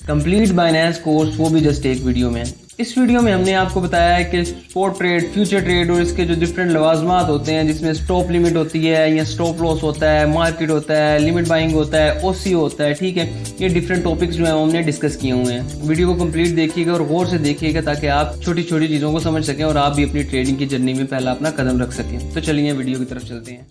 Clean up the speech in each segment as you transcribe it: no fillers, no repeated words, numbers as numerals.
Complete Binance course, वो भी just एक वीडियो में। इस वीडियो में हमने आपको बताया है कि स्पॉट ट्रेड, फ्यूचर ट्रेड और इसके जो डिफरेंट लवाजमात होते हैं, जिसमें स्टॉप लिमिट होती है या स्टॉप लॉस होता है, मार्केट होता है, लिमिट बाइंग होता है, ओसी होता है, ठीक है। ये डिफरेंट टॉपिक्स जो है हमने डिस्कस किए हुए हैं। वीडियो को कंप्लीट देखिएगा और गौर से देखिएगा ताकि आप छोटी छोटी चीज़ों को समझ सकें और आप भी अपनी ट्रेडिंग की जर्नी में पहला अपना कदम रख सकें। तो चलिए वीडियो की तरफ चलते हैं।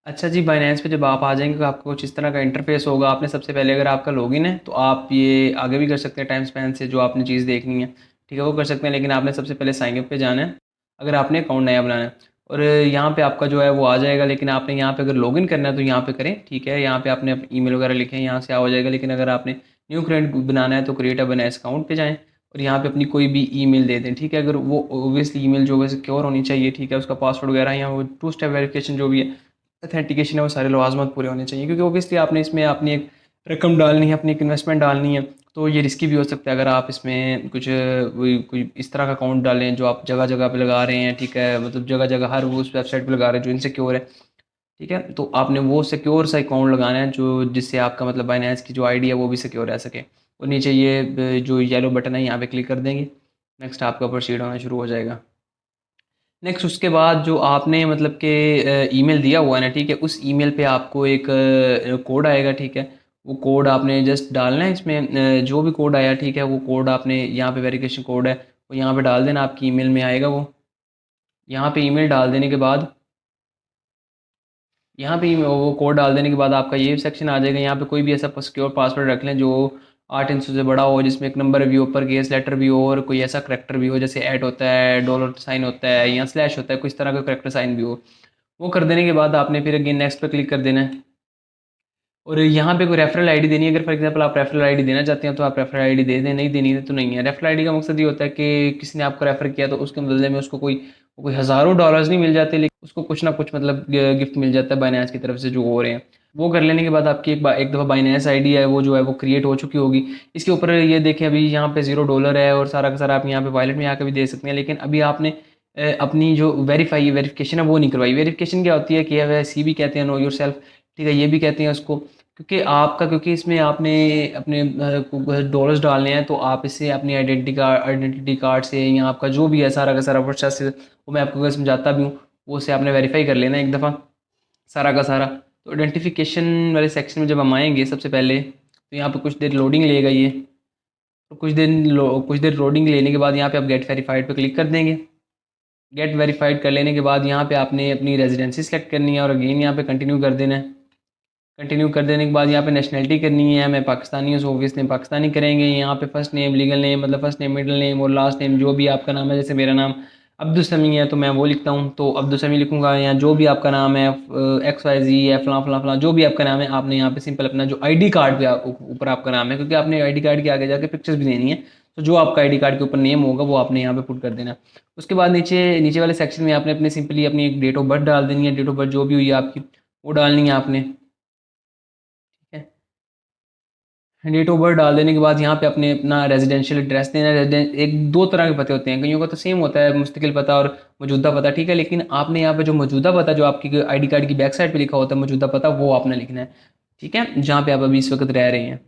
अच्छा जी, बाइनेंस पे जब आप आ जाएंगे तो आपको कुछ इस तरह का इंटरफेस होगा। आपने सबसे पहले, अगर आपका लॉगिन है तो आप ये आगे भी कर सकते हैं टाइम स्पैन से, जो आपने चीज़ देखनी है, ठीक है, वो कर सकते हैं। लेकिन आपने सबसे पहले साइन अप पे जाना है अगर आपने अकाउंट नया बनाना है। और यहाँ पे आपका जो है वो आ जाएगा, लेकिन आपने यहाँ पे अगर लॉगिन करना है तो यहाँ पे करें, ठीक है। यहाँ पे आपने ईमेल वगैरह लिखे हैं, यहाँ से आ जाएगा। लेकिन अगर आपने न्यू क्लाइंट बनाना है तो क्रिएट अ बाइनेंस अकाउंट पे जाएँ और यहाँ पे अपनी कोई भी ईमेल दे दें, ठीक है। अगर वो ओबियसली ईमेल जो है सिक्योर होनी चाहिए, ठीक है। उसका पासवर्ड वगैरह या वो टू स्टेप वेरिफिकेशन जो भी है, अथेंटिकेशन है, वो सारे लवाजमत पूरे होने चाहिए। क्योंकि ओबियसली आपने इसमें अपनी एक रकम डालनी है, अपनी एक इन्वेस्टमेंट डालनी है, तो ये रिस्की भी हो सकता है अगर आप इसमें कुछ कोई इस तरह का अकाउंट डालें जो आप जगह जगह पे लगा रहे हैं, ठीक है। मतलब जगह जगह हर उस वेबसाइट पे लगा रहे हैं जो इनसिक्योर है, ठीक है। तो आपने वो सिक्योर सा अकाउंट लगाना है जो जिससे आपका मतलब बाइनेंस की जो आईडी है वो भी सिक्योर रह सके। और नीचे ये जो येलो बटन है यहाँ पे क्लिक कर देंगे, नेक्स्ट आपका प्रोसीड होना शुरू हो जाएगा। नेक्स्ट उसके बाद जो आपने मतलब कि ईमेल दिया हुआ है ना, ठीक है, उस ईमेल पे आपको एक कोड आएगा, ठीक है। वो कोड आपने जस्ट डालना है इसमें। जो भी कोड आया, ठीक है, वो कोड आपने यहाँ पे वेरिफिकेशन कोड है वो यहाँ पे डाल देना, आपकी ईमेल में आएगा वो। यहाँ पे ईमेल डाल देने के बाद, यहाँ पे वो कोड डाल देने के बाद आपका ये सेक्शन आ जाएगा। यहाँ पे कोई भी ऐसा सिक्योर पासवर्ड रख लें जो 8 इंच से बड़ा हो, जिसमें एक नंबर भी हो, ऊपर केस लेटर भी हो, और कोई ऐसा करेक्टर भी हो जैसे ऐट होता है, डॉलर साइन होता है या स्लैश होता है, कुछ तरह का करेक्टर साइन भी हो। वो कर देने के बाद आपने फिर अगेन नेक्स्ट पे क्लिक कर देना है। और यहाँ पे कोई रेफरल आईडी देनी है। अगर फॉर एग्जांपल आप रेफरल आईडी देना चाहते हैं तो आप रेफरल आईडी दे दें, नहीं देनी है तो नहीं है। रेफरल आईडी का मकसद ये होता है कि किसी ने आपको रेफर किया तो उसके बदले में उसको कोई कोई हज़ारों डॉलर्स नहीं मिल जाते, लेकिन उसको कुछ ना कुछ मतलब गिफ्ट मिल जाता है बाइनेंस की तरफ से जो हो रहे हैं। वो कर लेने के बाद आपकी एक दफ़ा बाइनेंस आईडी है वो जो है वो क्रिएट हो चुकी होगी। इसके ऊपर ये देखें, अभी यहाँ पे $0 है और सारा का सारा आप यहाँ पे वॉलेट में आकर भी दे सकते हैं। लेकिन अभी आपने अपनी जो वेरिफिकेशन है वो नहीं करवाई। वेरिफिकेशन क्या होती है, KYC भी कहते हैं, नो योर सेल्फ, ठीक है, ये भी कहते हैं उसको। क्योंकि इसमें आपने अपने डॉलर्स डालने हैं तो आप इससे अपनी आइडेंटिटी कार्ड से या आपका जो भी है सारा का सारा प्रोसेस से, वो मैं आपको अगर समझाता भी हूँ, वो से आपने वेरीफाई कर लेना एक दफ़ा सारा का सारा। तो आइडेंटिफिकेशन वाले सेक्शन में जब हम आएंगे सबसे पहले, तो यहाँ पे कुछ देर लोडिंग लेगा ये। तो कुछ देर लोडिंग लेने के बाद यहाँ पे आप गेट वेरीफाइड पे क्लिक कर देंगे। गेट वेरीफाइड कर लेने के बाद यहाँ पे आपने अपनी रेजिडेंसी सेलेक्ट करनी है और अगेन यहाँ पे कंटिन्यू कर देना है। कंटिन्यू कर देने के बाद यहाँ पे नेशनलिटी करनी है। मैं पाकिस्तानी हूँ, सो ऑब्वियसली पाकिस्तानी करेंगे। यहाँ पे फर्स्ट नेम, लीगल नेम, मतलब फर्स्ट नेम, मिडिल नेम और लास्ट नेम जो भी आपका नाम है। जैसे मेरा नाम अब्दुल समी है तो मैं वो लिखता हूँ, तो अब्दुल समी लिखूंगा। या जो भी आपका नाम है, XYZ या फलां फलां फलां, जो भी आपका नाम है, आपने यहाँ पे सिंपल अपना जो आईडी कार्ड पे ऊपर आपका नाम है, क्योंकि आपने आईडी कार्ड के आगे जाके पिक्चर्स भी देनी है, तो जो आपका आईडी कार्ड के ऊपर नेम होगा वो आपने यहाँ पे पुट कर देना। उसके बाद नीचे नीचे वाले सेक्शन में आपने अपने सिंपली अपनी एक डेट ऑफ बर्थ डाल देनी है। डेट ऑफ बर्थ जो भी हुई है आपकी वो डालनी है आपने, ठीक है। डेट ऑफ बर्थ डाल देने के बाद यहाँ पे अपने अपना रेजिडेंशियल एड्रेस देना है। एक दो तरह के पते होते हैं, कईयों का तो सेम होता है, मुस्तकिल पता और मौजूदा पता, ठीक है। लेकिन आपने यहाँ पे जो मौजूदा पता जो आपकी आईडी कार्ड की बैक साइड पे लिखा होता है मौजूदा पता, वो आपने लिखना है, ठीक है, जहाँ पे आप अभी इस वक्त रह रहे हैं।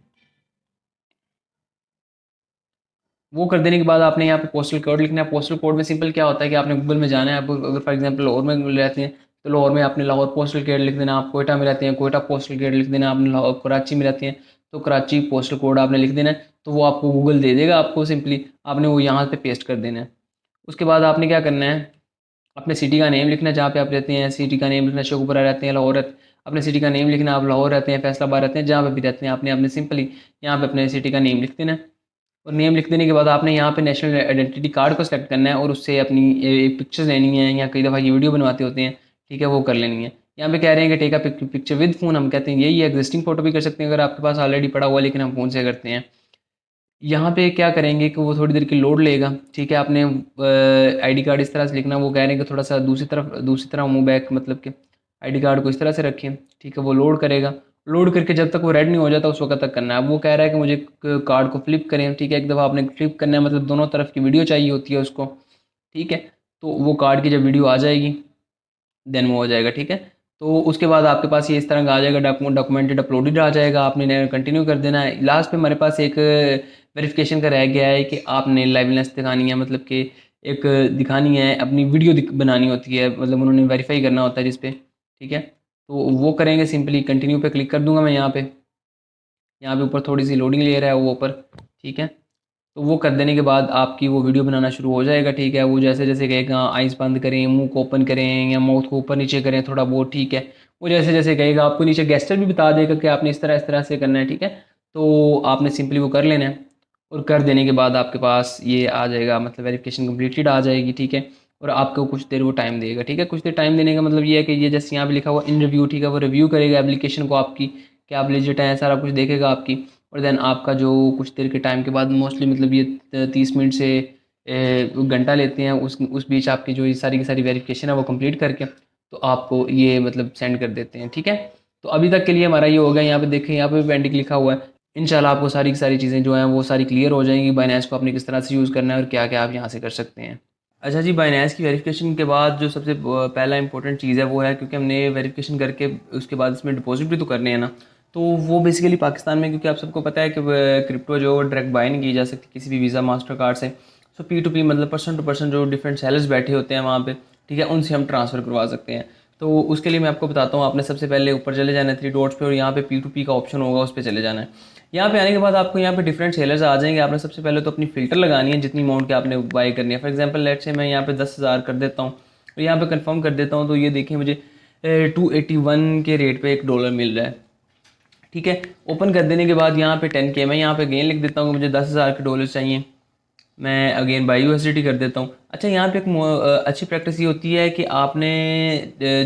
वो कर देने के बाद आपने यहाँ पे पोस्टल कोड लिखना है। पोस्टल कोड में सिंपल क्या होता है कि आपने गूगल में जाना है। आप अगर फॉर एग्जांपल लाहौर में रहते हैं तो लाहौर में आपने लाहौर पोस्टल कोड लिख देना। आप कोयटा में रहते हैं, कोयटा पोस्टल कोड लिख देना। आपने लाहौर कराची में रहते हैं तो कराची पोस्टल कोड आपने लिख देना है। तो वो आपको गूगल दे देगा, आपको सिंपली आपने वो यहाँ पे पेस्ट कर देना है। उसके बाद आपने क्या करना है, अपने सिटी का नेम लिखना है जहाँ पे आप रहते हैं। सिटी का नेम लिखना, शेखुपुरा रहते हैं, लाहौर अपने सिटी का नेम लिखना, आप लाहौर रहते हैं, फैसलाबाद रहते हैं, जहाँ पे भी रहते हैं आपने अपने सिंपली यहाँ पे अपने सिटी का नेम लिख देना है। और नेम लिख देने के बाद आपने यहाँ पे नेशनल आइडेंटिटी कार्ड को सिलेक्ट करना है और उससे अपनी एक पिक्चर्स लेनी है, या कई दफ़ा ये वीडियो बनवाते होते हैं, ठीक है, वो कर लेनी है। यहाँ पे कह रहे हैं कि take a picture with phone, हम कहते हैं यही एग्जिस्टिंग फोटो भी कर सकते हैं अगर आपके पास ऑलरेडी पड़ा हुआ है, लेकिन हम फ़ोन से करते हैं। यहाँ पे क्या करेंगे कि वो थोड़ी देर की लोड लेगा, ठीक है। आपने आईडी कार्ड इस तरह से लिखना, वो कह रहे हैं कि थोड़ा सा दूसरी तरफ मूव बैक, मतलब कि आईडी कार्ड को इस तरह से रखें, ठीक है। वो लोड करेगा, लोड करके जब तक वो रेड नहीं हो जाता उस वक्त तक करना है। अब वो कह रहा है कि मुझे कार्ड को फ्लिप करें, ठीक है। एक दफ़ा आपने फ्लिप करना है, मतलब दोनों तरफ की वीडियो चाहिए होती है उसको, ठीक है। तो वो कार्ड की जब वीडियो आ जाएगी देन वो हो जाएगा, ठीक है। तो उसके बाद आपके पास ये इस तरह का आ जाएगा, डॉक्यूमेंटेड अपलोडेड आ जाएगा, आपने कंटिन्यू कर देना है। लास्ट पे हमारे पास एक वेरिफिकेशन का रह गया है कि आपने लाइवनेस दिखानी है, मतलब कि एक दिखानी है, अपनी वीडियो बनानी होती है, मतलब उन्होंने वेरीफाई करना होता है जिस पे, ठीक है। तो वो करेंगे, सिंपली कंटिन्यू पे क्लिक कर दूंगा मैं यहाँ पे ऊपर थोड़ी सी लोडिंग ले रहा है वो ऊपर, ठीक है। तो वो कर देने के बाद आपकी वो वीडियो बनाना शुरू हो जाएगा, ठीक है। वो जैसे जैसे कहेगा आइज़ बंद करें, मुंह को ओपन करें या माउथ को ऊपर नीचे करें थोड़ा बहुत, ठीक है। वो जैसे जैसे कहेगा आपको नीचे गेस्टर भी बता देगा कि आपने इस तरह से करना है, ठीक है। तो आपने सिंपली वो कर लेना है, और कर देने के बाद आपके पास ये आ जाएगा, मतलब वेरिफिकेशन कम्प्लीटेड आ जाएगी, ठीक है। और आपको कुछ देर वो टाइम देगा, ठीक है। कुछ देर टाइम देने का मतलब ये है कि ये जैसे यहाँ पे लिखा हुआ इन रिव्यू, ठीक है, वो रिव्यू करेगा एप्लीकेशन को आपकी, कि आप लेजिट हैं, सारा कुछ देखेगा आपकी। और देन आपका जो कुछ देर के टाइम के बाद, मोस्टली मतलब ये 30 मिनट से घंटा लेते हैं, उस बीच आपकी जो ये सारी की सारी वेरिफिकेशन है वो कंप्लीट करके तो आपको ये मतलब सेंड कर देते हैं, ठीक है। तो अभी तक के लिए हमारा ये हो गया। यहाँ पे देखें, यहाँ पे पेंडिंग लिखा हुआ है। इंशाल्लाह आपको सारी की सारी चीज़ें जो हैं वो सारी क्लियर हो जाएंगी, बाइनेंस को आपने किस तरह से यूज़ करना है और क्या क्या आप यहाँ से कर सकते हैं। अच्छा जी, बाइनेंस की वेरिफिकेशन के बाद जो सबसे पहला इंपॉर्टेंट चीज़ है वो है, क्योंकि हमने वेरिफिकेशन करके उसके बाद इसमें डिपॉजिट भी तो करने हैं ना। तो वो बेसिकली पाकिस्तान में, क्योंकि आप सबको पता है कि क्रिप्टो जो डायरेक्ट बाय नहीं की जा सकती किसी भी वीज़ा मास्टर कार्ड से। सो पी टू पी मतलब पर्सन टू पर्सन जो डिफरेंट सेलर्स बैठे होते हैं वहाँ पे, ठीक है, उनसे हम ट्रांसफ़र करवा सकते हैं। तो उसके लिए मैं आपको बताता हूँ, आपने सबसे पहले ऊपर चले जाना है 3 डॉट्स पे, और यहाँ पे पी टू पी का ऑप्शन होगा, उस पर चले जाना है। यहाँ पे आने के बाद आपको यहाँ पे डिफरेंट सेलर्स आ जाएंगे। आपने सबसे पहले तो अपनी फ़िल्टर लगानी है जितनी अमाउंट के आपने बाय करनी है। फॉर एग्जांपल लेट से मैं यहाँ पे 10,000 कर देता हूँ, तो यहाँ पे कंफर्म कर देता हूँ। तो ये देखिए मुझे 281 के रेट पे $1 मिल रहा है, ठीक है। ओपन कर देने के बाद यहाँ पे 10K, मैं यहाँ पे अगेन लिख देता हूँ कि मुझे 10,000 के डॉलर चाहिए। मैं अगेन बाई यूएसडीटी कर देता हूँ। अच्छा, यहाँ पे एक अच्छी प्रैक्टिस ये होती है कि आपने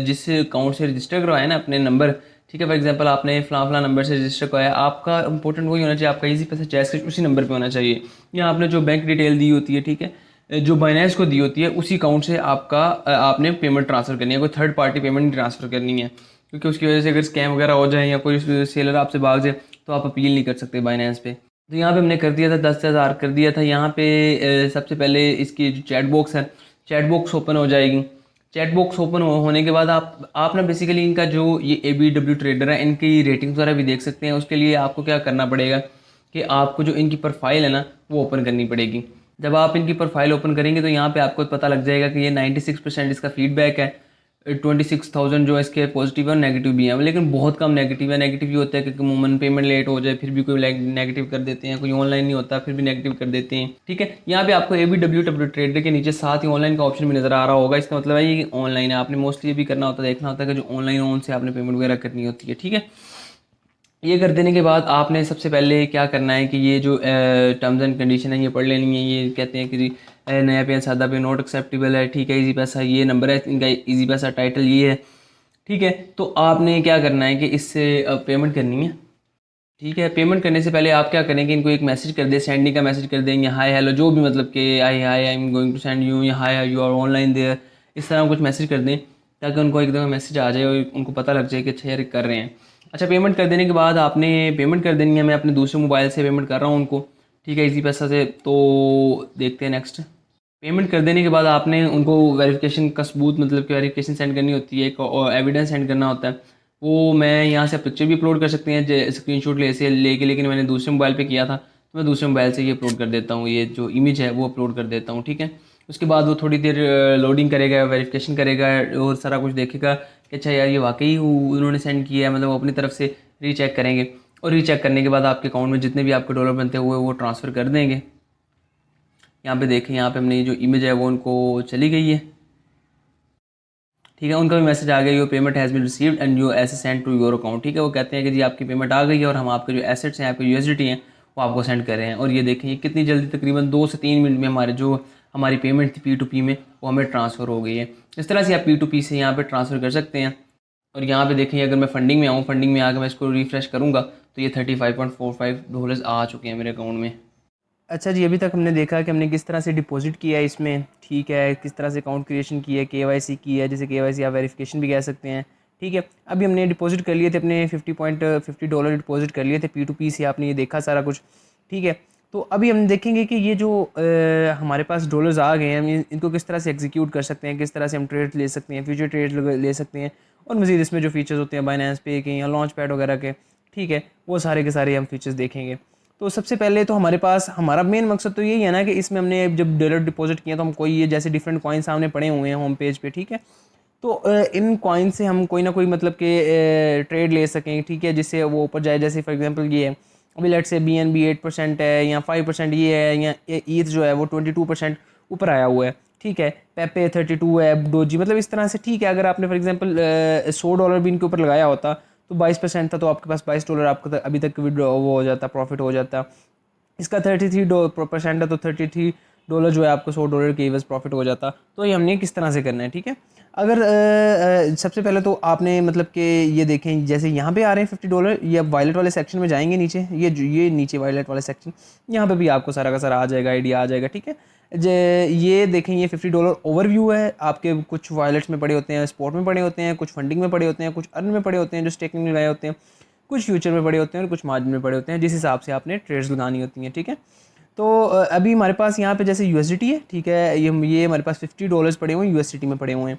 जिस अकाउंट से रजिस्टर करवाया ना अपने नंबर, ठीक है, फॉर एग्जांपल आपने फलां नंबर से रजिस्टर करवाया, आपका इंपॉर्टेंट वही होना चाहिए, आपका इजी पैसा जैसे उसी नंबर पे होना चाहिए। या आपने जो बैंक डिटेल दी होती है, ठीक है, जो बाइनेंस को दी होती है, उसी अकाउंट से आपने पेमेंट ट्रांसफ़र करनी है, कोई थर्ड पार्टी पेमेंट नहीं ट्रांसफ़र करनी है। क्योंकि उसकी वजह से अगर स्कैम वगैरह हो जाए या कोई सेलर आपसे भाग जाए तो आप अपील नहीं कर सकते बाइनेंस पे। तो यहाँ पे हमने कर दिया था, 10,000 कर दिया था। यहाँ पे सबसे पहले इसकी जो चैट बॉक्स है, चैट बॉक्स ओपन हो जाएगी। चैट बॉक्स ओपन होने के बाद आप ना बेसिकली इनका जो ये ABW ट्रेडर है, इनकी रेटिंग्स वगैरह भी देख सकते हैं। उसके लिए आपको क्या करना पड़ेगा कि आपको जो इनकी प्रोफाइल है ना वो ओपन करनी पड़ेगी। जब आप इनकी प्रोफाइल ओपन करेंगे तो यहाँ पे आपको पता लग जाएगा कि ये 96% इसका फीडबैक है। 26,000 जो इसके पॉजिटिव है और नेगेटिव भी है, लेकिन बहुत कम नेगेटिव है। नेगेटिव ये होता है कि अमूमन पेमेंट लेट हो जाए फिर भी कोई नेगेटिव कर देते हैं, कोई ऑनलाइन नहीं होता फिर भी नेगेटिव कर देते हैं, ठीक है। यहाँ पे आपको ABW ट्रेडर के नीचे साथ ही ऑनलाइन का ऑप्शन भी नजर आ रहा होगा। इसका मतलब है ये ऑनलाइन है। आपने मोस्टली ये भी करना होता है, देखना होता है कि जो ऑनलाइन हो उनसे आपने पेमेंट वगैरह करनी होती है, ठीक है। ये कर देने के बाद आपने सबसे पहले क्या करना है कि ये जो टर्म्स एंड कंडीशन है ये पढ़ लेनी है। ये कहते हैं कि जी नया पेन सादा पे नॉट एक्सेप्टेबल है, ठीक है। इजी पैसा ये नंबर है इनका, इजी पैसा टाइटल ये है, ठीक है। तो आपने क्या करना है कि इससे पेमेंट करनी है, ठीक है। पेमेंट करने से पहले आप क्या करेंगे, इनको एक मैसेज कर दें, सेंडिंग का मैसेज कर देंगे, हाय हेलो जो भी, मतलब कि I am going to send you, या hi you are online there, इस तरह कुछ मैसेज कर दें ताकि उनको एकदम मैसेज आ जाए और उनको पता लग जाए कि अच्छा यार कर रहे हैं। अच्छा, पेमेंट कर देने के बाद आपने पेमेंट कर देनी है। मैं अपने दूसरे मोबाइल से पेमेंट कर रहा हूँ उनको, ठीक है, इजी पैसा से। तो देखते हैं नेक्स्ट। पेमेंट कर देने के बाद आपने उनको वेरिफिकेशन का सबूत, मतलब कि वेरिफिकेशन सेंड करनी होती है, एक एविडेंस सेंड करना होता है। वो मैं यहाँ से पिक्चर भी अपलोड कर सकते हैं स्क्रीनशॉट ले से लेके, लेकिन मैंने दूसरे मोबाइल पे किया था तो मैं दूसरे मोबाइल से ये अपलोड कर देता हूँ। ये जो इमेज है वो अपलोड कर देता हूँ, ठीक है। उसके बाद वो थोड़ी देर लोडिंग करेगा, वेरिफिकेशन करेगा और सारा कुछ देखेगा कि अच्छा यार ये वाकई उन्होंने सेंड किया है, मतलब वो अपनी तरफ से रीचेक करेंगे। और रीचेक करने के बाद आपके अकाउंट में जितने भी आपके डॉलर बनते हुए वो ट्रांसफ़र कर देंगे। यहाँ पे देखें, यहाँ पे हमने ये जो इमेज है वो उनको चली गई है, ठीक है। उनका भी मैसेज आ गया, your payment has been received and you S send to your account, ठीक है। वो कहते हैं कि जी आपकी पेमेंट आ गई है और हम आपके जो एसेट्स हैं, आपके USDT हैं, वो आपको सेंड कर रहे हैं। और ये देखें ये कितनी जल्दी, तकरीबन 2 से 3 मिनट में हमारी पेमेंट थी P2P में वो हमें ट्रांसफ़र हो गई है। इस तरह से आप P2P से यहाँ पर ट्रांसफ़र कर सकते हैं। और यहाँ पे देखें, अगर मैं फंडिंग में आऊँ, फंडिंग में आकर मैं इसको रिफ्रेश करूँगा तो ये $35.45 आ चुके हैं मेरे अकाउंट में। अच्छा जी, अभी तक हमने देखा कि हमने किस तरह से डिपॉजिट किया है इसमें, ठीक है, किस तरह से अकाउंट क्रिएशन की है, KYC की है, जैसे KYC आप वेरिफिकेशन भी कह सकते हैं, ठीक है। अभी हमने डिपॉजिट कर लिए थे अपने $50.50 डिपॉजिट कर लिए थे P2P से, आपने ये देखा सारा कुछ, ठीक है। तो अभी हम देखेंगे कि ये जो हमारे पास डॉलर्स आ गए हैं, हम इनको किस तरह से एग्जीक्यूट कर सकते हैं, किस तरह से हम ट्रेड ले सकते हैं, फ्यूचर ट्रेड ले सकते हैं, और मज़ीद इसमें जो फीचर्स होते हैं बाइनेंस पे के या लॉन्च पैड वगैरह के, ठीक है, वो सारे के सारे हम फीचर्स देखेंगे। तो सबसे पहले तो हमारे पास हमारा मेन मकसद तो यही है ना कि इसमें हमने जब डॉलर डिपॉजिट किया तो हम कोई ये जैसे डिफरेंट कॉइन सामने पड़े हुए हैं होम पेज पे, ठीक है, तो इन कॉइन से हम कोई ना कोई मतलब कि ट्रेड ले सकें, ठीक है, जिससे वो ऊपर जाए। जैसे फॉर एग्जांपल ये है, अभी लेट से BNB 8% है या 5% ये है, या ईथ जो है वो 22% ऊपर आया हुआ है, ठीक है, पेपे 32 है, डोजी, मतलब इस तरह से, ठीक है। अगर आपने फॉर एग्जांपल $100 भी इनके ऊपर लगाया होता तो 22% था, तो आपके पास $22 आपको अभी तक वो हो जाता, प्रॉफिट हो जाता। इसका 33% है, तो $33 जो है आपको $100 के एवज प्रॉफिट हो जाता। तो ये हमने किस तरह से करना है, ठीक है। अगर सबसे पहले तो आपने मतलब कि ये देखें, जैसे यहाँ पे आ रहे हैं $50, ये अब वायलेट वाले सेक्शन में जाएंगे नीचे, ये नीचे वायलेट वाले सेक्शन, यहाँ पे भी आपको सारा का सारा आ जाएगा, आइडिया आ जाएगा, ठीक है। ये देखें, ये $50 ओवरव्यू है। आपके कुछ वायलेट्स में पड़े होते हैं, स्पॉट में पड़े होते हैं, कुछ फंडिंग में पड़े होते हैं, कुछ अर्न में पड़े होते हैं जो स्टेकिंग में लगाए होते हैं, कुछ फ्यूचर में पड़े होते हैं और कुछ मार्जिन में पड़े होते हैं, जिस हिसाब से आपने ट्रेड्स लगानी होती हैं, ठीक है। तो अभी हमारे पास यहाँ पे जैसे USDT है, ठीक है, ये हमारे पास $50 पड़े हुए हैं, USDT में पड़े हुए हैं।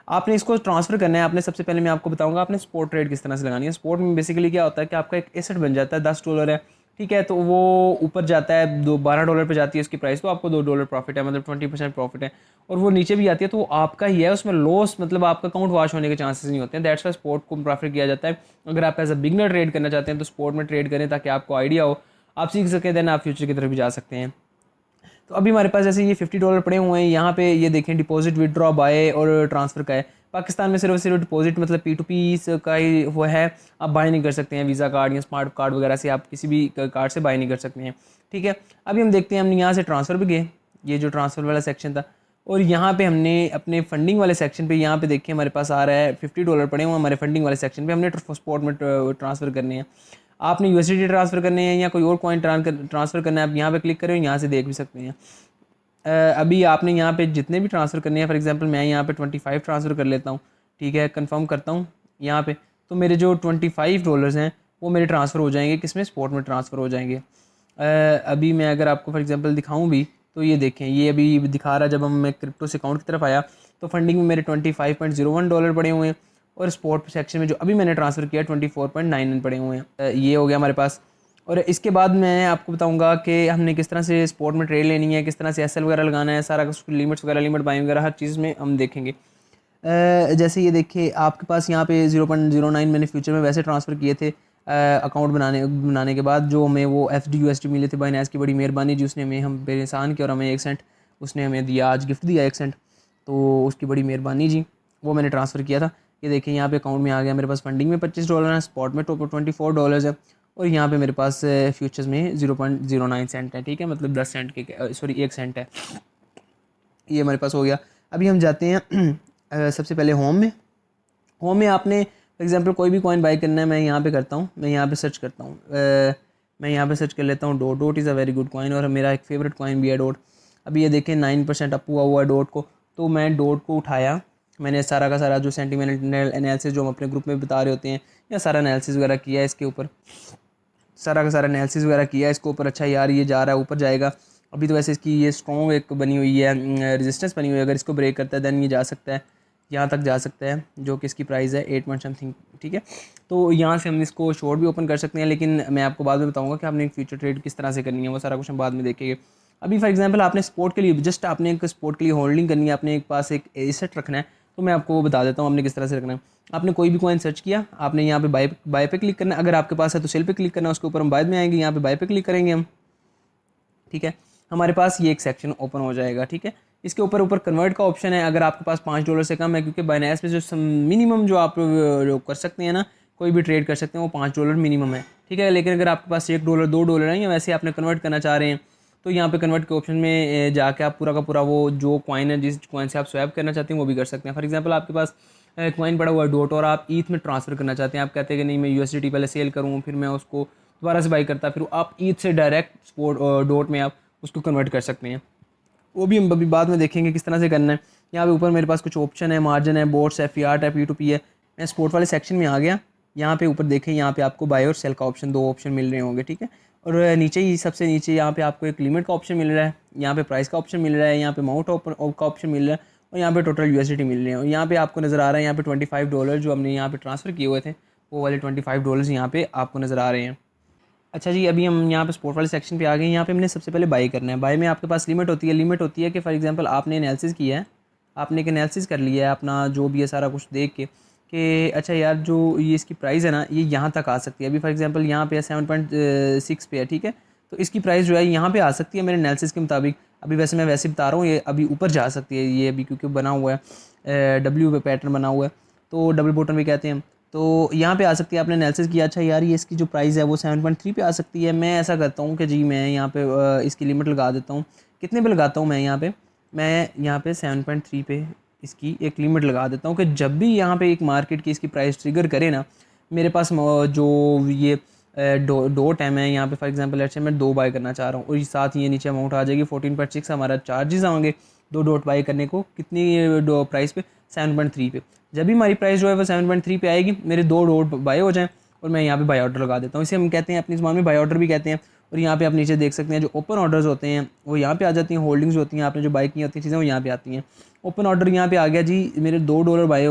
आपने इसको ट्रांसफ़र करना है। आपने सबसे पहले मैं आपको बताऊंगा आपने स्पॉट ट्रेड किस तरह से लगानी है। स्पॉट में बेसिकली क्या होता है कि आपका एक एसेट बन जाता है, $10 है, ठीक है, तो वो ऊपर जाता है, $12 पे जाती है उसकी प्राइस, तो आपको $2 प्रॉफिट है, मतलब 20% प्रॉफिट है। और वो नीचे भी आती है तो वो आपका ही है, उसमें लॉस मतलब आपका अकाउंट वॉश होने के चांसेस नहीं होते हैं। दैट्स वाई स्पॉट को प्रेफर किया जाता है। अगर आप एज अ बिगनर ट्रेड करना चाहते हैं तो स्पॉट में ट्रेड करें, ताकि आपको आइडिया हो, आप सीख सकें, देन आप फ्यूचर की तरफ भी जा सकते हैं। तो अभी हमारे पास जैसे ये $50 पड़े हुए हैं, यहाँ पे ये देखें डिपॉजिट, विड्रॉ, बाय और ट्रांसफ़र का है। पाकिस्तान में सिर्फ डिपॉजिट मतलब P2P का ही वो है, आप बाय नहीं कर सकते हैं वीज़ा कार्ड या स्मार्ट कार्ड वगैरह से, आप किसी भी कार्ड से बाय नहीं कर सकते हैं, ठीक है। अभी हम देखते हैं, हमने यहाँ से ट्रांसफ़र भी गए, ये जो ट्रांसफ़र वाला सेक्शन था, और यहाँ पे हमने अपने फंडिंग वाले सेक्शन पे, यहाँ पे देखिए हमारे पास आ रहा है $50 पड़े हुए हमारे फंडिंग वाले सेक्शन पे, हमने स्पॉट में ट्रांसफ़र करने हैं। आपने USDT ट्रांसफ़र करने हैं या कोई और कॉइन ट्रांसफ़र करना है, आप यहाँ पे क्लिक करें, यहाँ से देख भी सकते हैं। अभी आपने यहाँ पे जितने भी ट्रांसफ़र करने हैं, फॉर एग्जांपल मैं यहाँ पे 25 ट्रांसफ़र कर लेता हूँ, ठीक है, कंफर्म करता हूँ यहाँ पे, तो मेरे जो $25 हैं वो मेरे ट्रांसफ़र हो जाएंगे, किसमें, स्पॉट में ट्रांसफ़र हो जाएंगे। अभी मैं अगर आपको फॉर एग्जांपल दिखाऊँ भी, तो ये देखें, ये अभी दिखा रहा है, जब हम मैं क्रिप्टो से अकाउंट की तरफ आया तो फंडिंग में मेरे $25.01 पड़े हुए हैं, और स्पॉट सेक्शन में जो अभी मैंने ट्रांसफ़र किया 24.99 पड़े हुए हैं। ये हो गया हमारे पास। और इसके बाद मैं आपको बताऊंगा कि हमने किस तरह से स्पॉट में ट्रेड लेनी है, किस तरह से SL वगैरह लगाना है, सारा कुछ लिमिट्स वगैरह, लिमिट बाइंग वगैरह हर चीज़ में हम देखेंगे। जैसे ये देखिए, आपके पास यहाँ पे 0.09 मैंने फ्यूचर में वैसे ट्रांसफ़र किए थे अकाउंट बनाने के बाद, जो हमें वो FD USD मिले थे। बाइनेंस की बड़ी मेहरबानी जी, उसने हमें हम पे एहसान किया और हमें 1 सेंट उसने हमें दिया, आज गिफ्ट दिया 1 सेंट, तो उसकी बड़ी मेहरबानी जी, वो मैंने ट्रांसफ़र किया था। ये देखिए यहाँ पे अकाउंट में आ गया, मेरे पास फंडिंग में $25 है, स्पॉट में $24 है, और यहाँ पे मेरे पास फ्यूचर्स में 0.09 सेंट है, ठीक है, मतलब 10 सेंट के, सॉरी 1 सेंट है। ये हमारे पास हो गया। अभी हम जाते हैं सबसे पहले होम में आपने फॉर एग्जांपल कोई भी कॉइन बाय करना है, मैं यहाँ पे करता हूँ, मैं यहाँ पे सर्च करता हूँ, मैं यहाँ पे सर्च कर लेता हूँ dot is a very good coin, और मेरा एक फेवरेट कॉइन भी है डॉट। अभी ये देखें 9% अप हुआ है डॉट को, तो मैं डॉट को उठाया, मैंने सारा का सारा जो सेंटिमेंटल एनालिसिस जो हम अपने ग्रुप में बता रहे होते हैं, या सारा एनालिसिस वगैरह किया है इसके ऊपर, सारा का सारा एनालिसिस वगैरह किया है इसके ऊपर। अच्छा यार, ये जा रहा है, ऊपर जाएगा। अभी तो वैसे इसकी ये स्ट्रॉन्ग एक बनी हुई है, रेजिस्टेंस बनी हुई है, अगर इसको ब्रेक करता है दैन ये जा सकता है, यहाँ तक जा सकता है, जो कि इसकी प्राइस है 8 पॉइंट समथिंग, ठीक है। तो यहाँ से हम इसको शॉर्ट भी ओपन कर सकते हैं, लेकिन मैं आपको बाद में बताऊँगा कि आपने एक फ्यूचर ट्रेड किस तरह से करनी है, वो सारा कुछ हम बाद में देखेंगे। अभी फॉर एग्जांपल आपने स्पोर्ट के लिए, जस्ट आपने एक स्पोर्ट के लिए होल्डिंग करनी है, आपने एक पास एक एसेट रखना है, तो मैं आपको वो बता देता हूँ आपने किस तरह से रखना है। आपने कोई भी कॉइन सर्च किया, आपने यहाँ पे बाय पे क्लिक करना है, अगर आपके पास है तो सेल पे क्लिक करना है, उसके ऊपर हम बाद में आएंगे, यहाँ पे बाय पे क्लिक करेंगे हम, ठीक है। हमारे पास ये एक सेक्शन ओपन हो जाएगा, ठीक है। इसके ऊपर ऊपर कन्वर्ट का ऑप्शन है, अगर आपके पास $5 से कम है, क्योंकि बाइनेंस में जो मिनिमम जो आप जो कर सकते हैं ना, कोई भी ट्रेड कर सकते हैं, वो $5 मिनिमम है, ठीक है। लेकिन अगर आपके पास $1 $2 है, या वैसे आपने कन्वर्ट करना चाह रहे हैं, तो यहाँ पे कन्वर्ट के ऑप्शन में जाके आप पूरा का पूरा वो जो कॉइन है, जिस कॉइन से आप स्वैप करना चाहते हैं वो भी कर सकते हैं। फॉर एग्जांपल आपके पास कॉइन पड़ा हुआ है डॉट, और आप ईथ में ट्रांसफ़र करना चाहते हैं, आप कहते हैं कि नहीं मैं USDT पहले सेल करूँ, फिर मैं उसको दोबारा से बाई करता, फिर आप ईथ से डायरेक्ट स्पोर्ट डॉट में आप उसको कन्वर्ट कर सकते हैं। वो भी हम अभी बाद में देखेंगे किस तरह से करना है। यहाँ पे ऊपर मेरे पास कुछ ऑप्शन है, मार्जिन है, बोट्स है, फियाट है, P2P है। मैं स्पोर्ट वाले सेक्शन में आ गया, यहाँ पे ऊपर देखें, यहाँ पे आपको बाय और सेल का ऑप्शन, 2 ऑप्शन मिल रहे होंगे, ठीक है। और नीचे ही सबसे नीचे यहाँ पे आपको एक लिमिट का ऑप्शन मिल रहा है, यहाँ पे प्राइस का ऑप्शन मिल रहा है, यहाँ पे अमाउंट का ऑप्शन मिल रहा है, और यहाँ पे टोटल यूएसडीटी मिल रहे हैं। और यहाँ पे आपको नज़र आ रहा है यहाँ पे $25 जो हमने यहाँ पे ट्रांसफ़र किए हुए थे, वो वाले $25 यहाँ पे आपको नज़र आ रहे हैं। अच्छा जी, अभी हम यहाँ पे स्पोर्ट वाले सेक्शन पे आ गए हैं। यहाँ पे हमने सबसे पहले बाई करना है। बाई में आपके पास लिमिट होती है कि फॉर एग्जांपल आपने एनालिसिस किया है, आपने एक एनालिसिस कर लिया है अपना जो भी है सारा कुछ देख के कि अच्छा यार जो ये इसकी प्राइस है ना ये यहाँ तक आ सकती है। अभी फॉर एग्जांपल यहाँ पे 7.6 पे है, ठीक है, तो इसकी प्राइस जो है यहाँ पे आ सकती है मेरे एनालिसिस के मुताबिक। अभी वैसे मैं वैसे बता रहा हूँ, ये अभी ऊपर जा सकती है ये अभी, क्योंकि बना हुआ है डब्ल्यू पे पैटर्न बना हुआ है, तो डबल बॉटम भी कहते हैं। तो यहाँ पे आ सकती है, आपने एनालिसिस किया अच्छा यार ये इसकी जो प्राइस है वो 7.3 पे आ सकती है। मैं ऐसा करता हूँ कि जी मैं यहाँ पे इसकी लिमिट लगा देता हूँ। कितने पे लगाता हूँ मैं यहाँ पे 7.3 पे इसकी एक लिमिट लगा देता हूँ कि जब भी यहाँ पे एक मार्केट की इसकी प्राइस ट्रिगर करे ना, मेरे पास जो ये दो टाइम है यहाँ पे फॉर एग्जांपल लेट्स से मैं 2 बाय करना चाह रहा हूँ, और साथ ही ये नीचे अमाउंट आ जाएगी 14.6, हमारा चार्जेस आएंगे 2 डॉट बाय करने को कितनी प्राइस पे 7.3 पे। जब भी हमारी प्राइस जो है वो 7.3 पे आएगी, मेरे 2 डॉट बाय हो जाएँ और मैं यहाँ पे बाय ऑर्डर लगा देता हूँ। इसे हम कहते हैं अपनी ज़ुबान में बाय ऑर्डर भी कहते हैं। और यहाँ पे आप नीचे देख सकते हैं जो ओपन ऑर्डर्स होते हैं वो यहाँ पे आ जाती हैं, होल्डिंग्स होती हैं, आपने जो बाय की होती हैं चीज़ें वो यहाँ पे आती हैं। ओपन ऑर्डर यहाँ पे आ गया जी, मेरे $2 बाय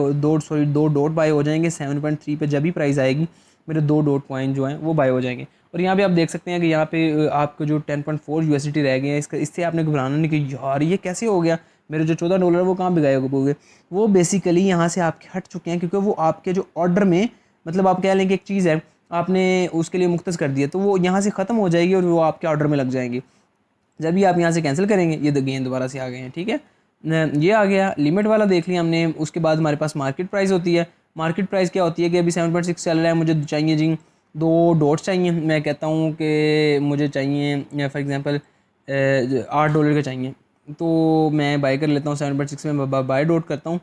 दो डॉट बाय हो जाएंगे 7.3 पे। जब भी प्राइस आएगी मेरे 2 डॉट पॉइंट जो हैं वो बाय हो जाएंगे। और यहाँ पे आप देख सकते हैं कि यहाँ पे आपको जो 10.4 यूएसडीटी रह गए हैं, इससे आपने घबराना नहीं कि यार ये कैसे हो गया, मेरे जो $14 वो कहाँ पे गए होंगे। वो बेसिकली यहाँ से आपके हट चुके हैं, क्योंकि वो आपके जो ऑर्डर में मतलब आप कह लें कि एक चीज़ है आपने उसके लिए मुख्तस कर दिया, तो वो यहाँ से ख़त्म हो जाएगी और वो आपके ऑर्डर में लग जाएंगी। जब भी आप यहाँ से कैंसिल करेंगे ये गेंद दोबारा से आ गए हैं, ठीक है। ये आ गया लिमिट वाला देख लिया हमने। उसके बाद हमारे पास मार्केट प्राइस होती है। मार्केट प्राइस क्या होती है कि अभी 7.6 चल रहा है, मुझे चाहिए जी 2 डॉट्स चाहिए। मैं कहता हूँ कि मुझे चाहिए फॉर एग्ज़ाम्पल $8 का चाहिए, तो मैं बाय कर लेता हूँ 7.6 में, बाय डॉट करता हूँ।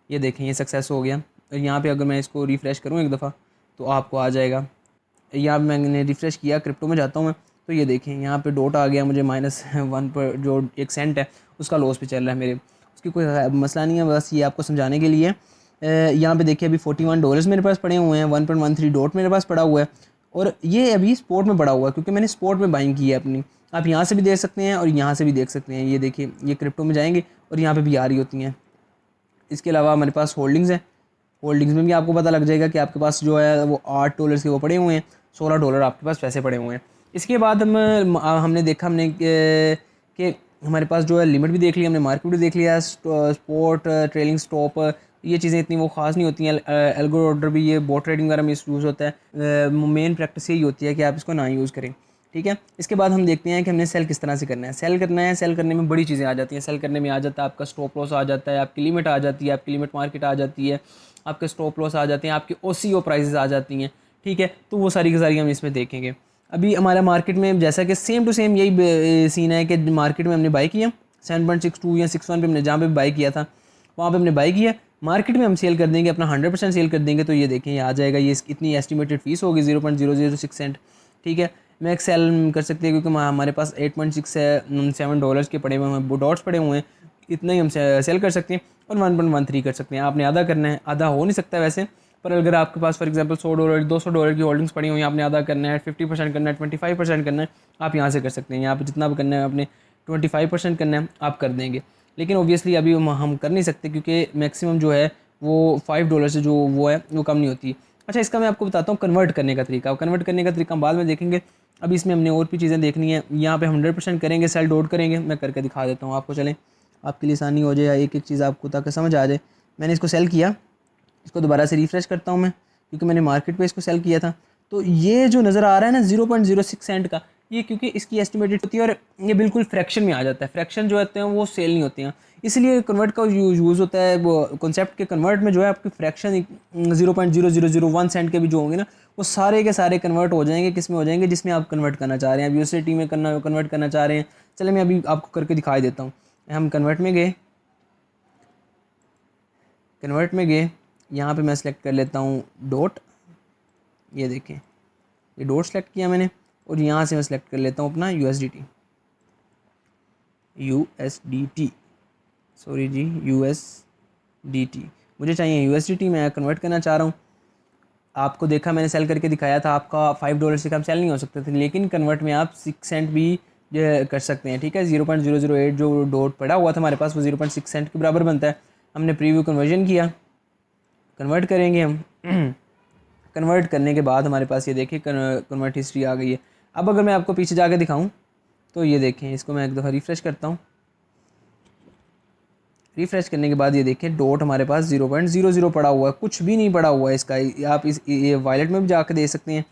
ये देखें ये सक्सेस हो गया। और यहाँ पे अगर मैं इसको रिफ़्रेश करूँ एक दफ़ा तो आपको आ जाएगा। यहाँ मैंने रिफ़्रेश किया, क्रिप्टो में जाता हूँ मैं, तो ये देखें यहाँ पे डॉट आ गया मुझे -1 पर, जो 1 सेंट है उसका लॉस पे चल रहा है मेरे। उसकी कोई मसला नहीं है, बस ये आपको समझाने के लिए। यहाँ पे देखिए अभी $41 मेरे पास पड़े हुए हैं, 1.13 डॉट मेरे पास पड़ा हुआ है, और ये अभी स्पोर्ट में पड़ा हुआ है क्योंकि मैंने स्पोर्ट में बाइंग की है अपनी। आप यहाँ से भी देख सकते हैं और यहाँ से भी देख सकते हैं। ये देखिए ये क्रिप्टो में जाएंगे और यहाँ पे भी आ रही होती हैं। इसके अलावा हमारे पास होल्डिंग्स हैं, होल्डिंग्स में भी आपको पता लग जाएगा कि आपके पास जो है वो $8 के वो पड़े हुए हैं, $16 आपके पास पैसे पड़े हुए हैं। इसके बाद हमने देखा हमने कि हमारे पास जो है लिमिट भी देख ली हमने, मार्केट भी देख लिया, स्पोर्ट ट्रेलिंग स्टॉप, ये चीज़ें इतनी वो ख़ास नहीं होती हैं। एल्गो ऑर्डर भी ये बोट ट्रेडिंग वगैरह में यूज़ होता है। मेन प्रैक्टिस यही होती है कि आप इसको ना यूज़ करें, ठीक है। इसके बाद हम देखते हैं कि हमने सेल किस तरह से करना है। सेल करना है, सेल करने में बड़ी चीज़ें आ जाती हैं। सेल करने में आ जाता है आपका स्टॉप लॉस आ जाता है, आपकी लिमिट आ जाती है, आपकी लिमिट मार्केट आ जाती है, आपके स्टॉप लॉस आ जाते हैं, आपकी ओसीओ प्राइसेस आ जाती हैं, ठीक है। तो वो सारी की सारी हम इसमें देखेंगे। अभी हमारा मार्केट में जैसा कि सेम टू सेम यही सीन है कि मार्केट में हमने बाई किया 7.62 या 61 पे हमने जहाँ पे बाई किया था वहाँ पे हमने बाई किया। मार्केट में हम सेल कर देंगे अपना 100% सेल कर देंगे, तो ये देखें ये आ जाएगा, ये इतनी एस्टिमेटेड फीस होगी 0.006 सेंट, ठीक है। मैं एक सेल कर सकते हैं क्योंकि हमारे पास 8.67 के पड़े हुए हैं, डॉट्स पड़े हुए हैं, इतना ही हम सेल कर सकते हैं। और 1.13 कर सकते हैं। आपने आधा करना है, आधा हो नहीं सकता वैसे, पर अगर आपके पास फॉर एग्जांपल $100 $200 की होल्डिंग्स पड़ी हुई हैं, आपने आधा करना है, 50% करना है, 25% करना है, आप यहाँ से कर सकते हैं। यहाँ पे जितना भी करना है आपने 25% करना है आप कर देंगे। लेकिन ऑब्वियसली अभी हम कर नहीं सकते क्योंकि मैक्सिमम जो है वो $5 से जो वो है वो कम नहीं होती। अच्छा, इसका मैं आपको बताता हूँ कन्वर्ट करने का तरीका। कन्वर्ट करने का तरीका हम बाद में देखेंगे। अभी इसमें हमने और भी चीज़ें देखनी है। यहाँ पे 100% करेंगे, सेल डॉट करेंगे, मैं करके दिखा देता हूँ आपको, चलें आपके लिए आसानी हो जाए या एक एक चीज़ आपको ताकि समझ आ जाए। मैंने इसको सेल किया, इसको दोबारा से रिफ़्रेश करता हूँ मैं क्योंकि मैंने मार्केट पे इसको सेल किया था। तो ये जो नज़र आ रहा है ना 0.06 सेंट का, ये क्योंकि इसकी एस्टिमेटेड होती है और ये बिल्कुल फ्रैक्शन में आ जाता है। फ्रैक्शन जो होते हैं वो सेल नहीं होते हैं, इसलिए कन्वर्ट का यूज़ होता है। वो कॉन्सेप्ट के कन्वर्ट में जो है आपकी फ्रैक्शन 0.0001 सेंट के भी जो होंगे ना वो सारे के सारे कन्वर्ट हो जाएंगे, किस में हो जाएंगे, जिसमें आप कन्वर्ट करना चाह रहे हैं। अब यूएसडीटी में कन्वर्ट करना चाह रहे हैं, चले मैं अभी आपको करके दिखाई देता हूँ। हम कन्वर्ट में गए, कन्वर्ट में गए, यहाँ पे मैं सेलेक्ट कर लेता हूँ डॉट। ये देखें ये डॉट सेलेक्ट किया मैंने और यहाँ से मैं सेलेक्ट कर लेता हूँ अपना यूएसडीटी, सॉरी जी यूएसडीटी मुझे चाहिए यूएसडीटी, मैं कन्वर्ट करना चाह रहा हूँ। आपको देखा मैंने सेल करके दिखाया था, आपका $5 से कम सेल नहीं हो सकते थे, लेकिन कन्वर्ट में आप 6 सेंट भी कर सकते हैं, ठीक है। 0.008 जो डॉट पड़ा हुआ था हमारे पास वो 0.6 सेंट के बराबर बनता है। हमने प्रीव्यू कन्वर्जन किया, कन्वर्ट करेंगे हम। कन्वर्ट करने के बाद हमारे पास ये देखिए कन्वर्ट हिस्ट्री आ गई है। अब अगर मैं आपको पीछे जाके दिखाऊं तो ये देखें, इसको मैं एक दफ़ा रिफ़्रेश करता हूँ। रिफ़्रेश करने के बाद ये देखें डॉट हमारे पास 0.00 पड़ा हुआ है, कुछ भी नहीं पड़ा हुआ है इसका। आप इस ये वायलेट में भी जाकर देख सकते हैं,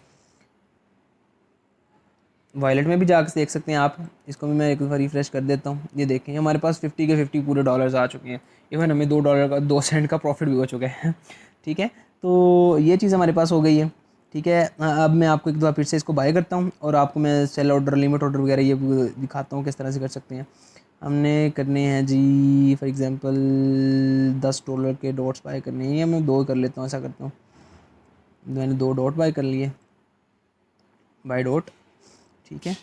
वायलेट में भी जाकर देख सकते हैं आप। इसको भी मैं एक दफ़ा रिफ़्रेश कर देता हूँ। ये देखें हमारे पास 50 के 50 पूरे डॉलर्स आ चुके हैं। इवन हमें $2 का 2 सेंट का प्रॉफिट भी हो चुका है। ठीक है, तो ये चीज़ हमारे पास हो गई है। ठीक है, अब मैं आपको एक दफ़ा फिर से इसको बाय करता हूँ और आपको मैं सेल ऑर्डर, लिमिट ऑर्डर वगैरह ये दिखाता हूँ किस तरह से कर सकते हैं। हमने करने हैं जी फॉर एग्ज़ाम्पल $10 के डॉट्स बाय करने हैं, या मैं 2 कर लेता हूँ, ऐसा करता हूँ। मैंने 2 डॉट बाय कर लिए, बाय डॉट। ठीक है,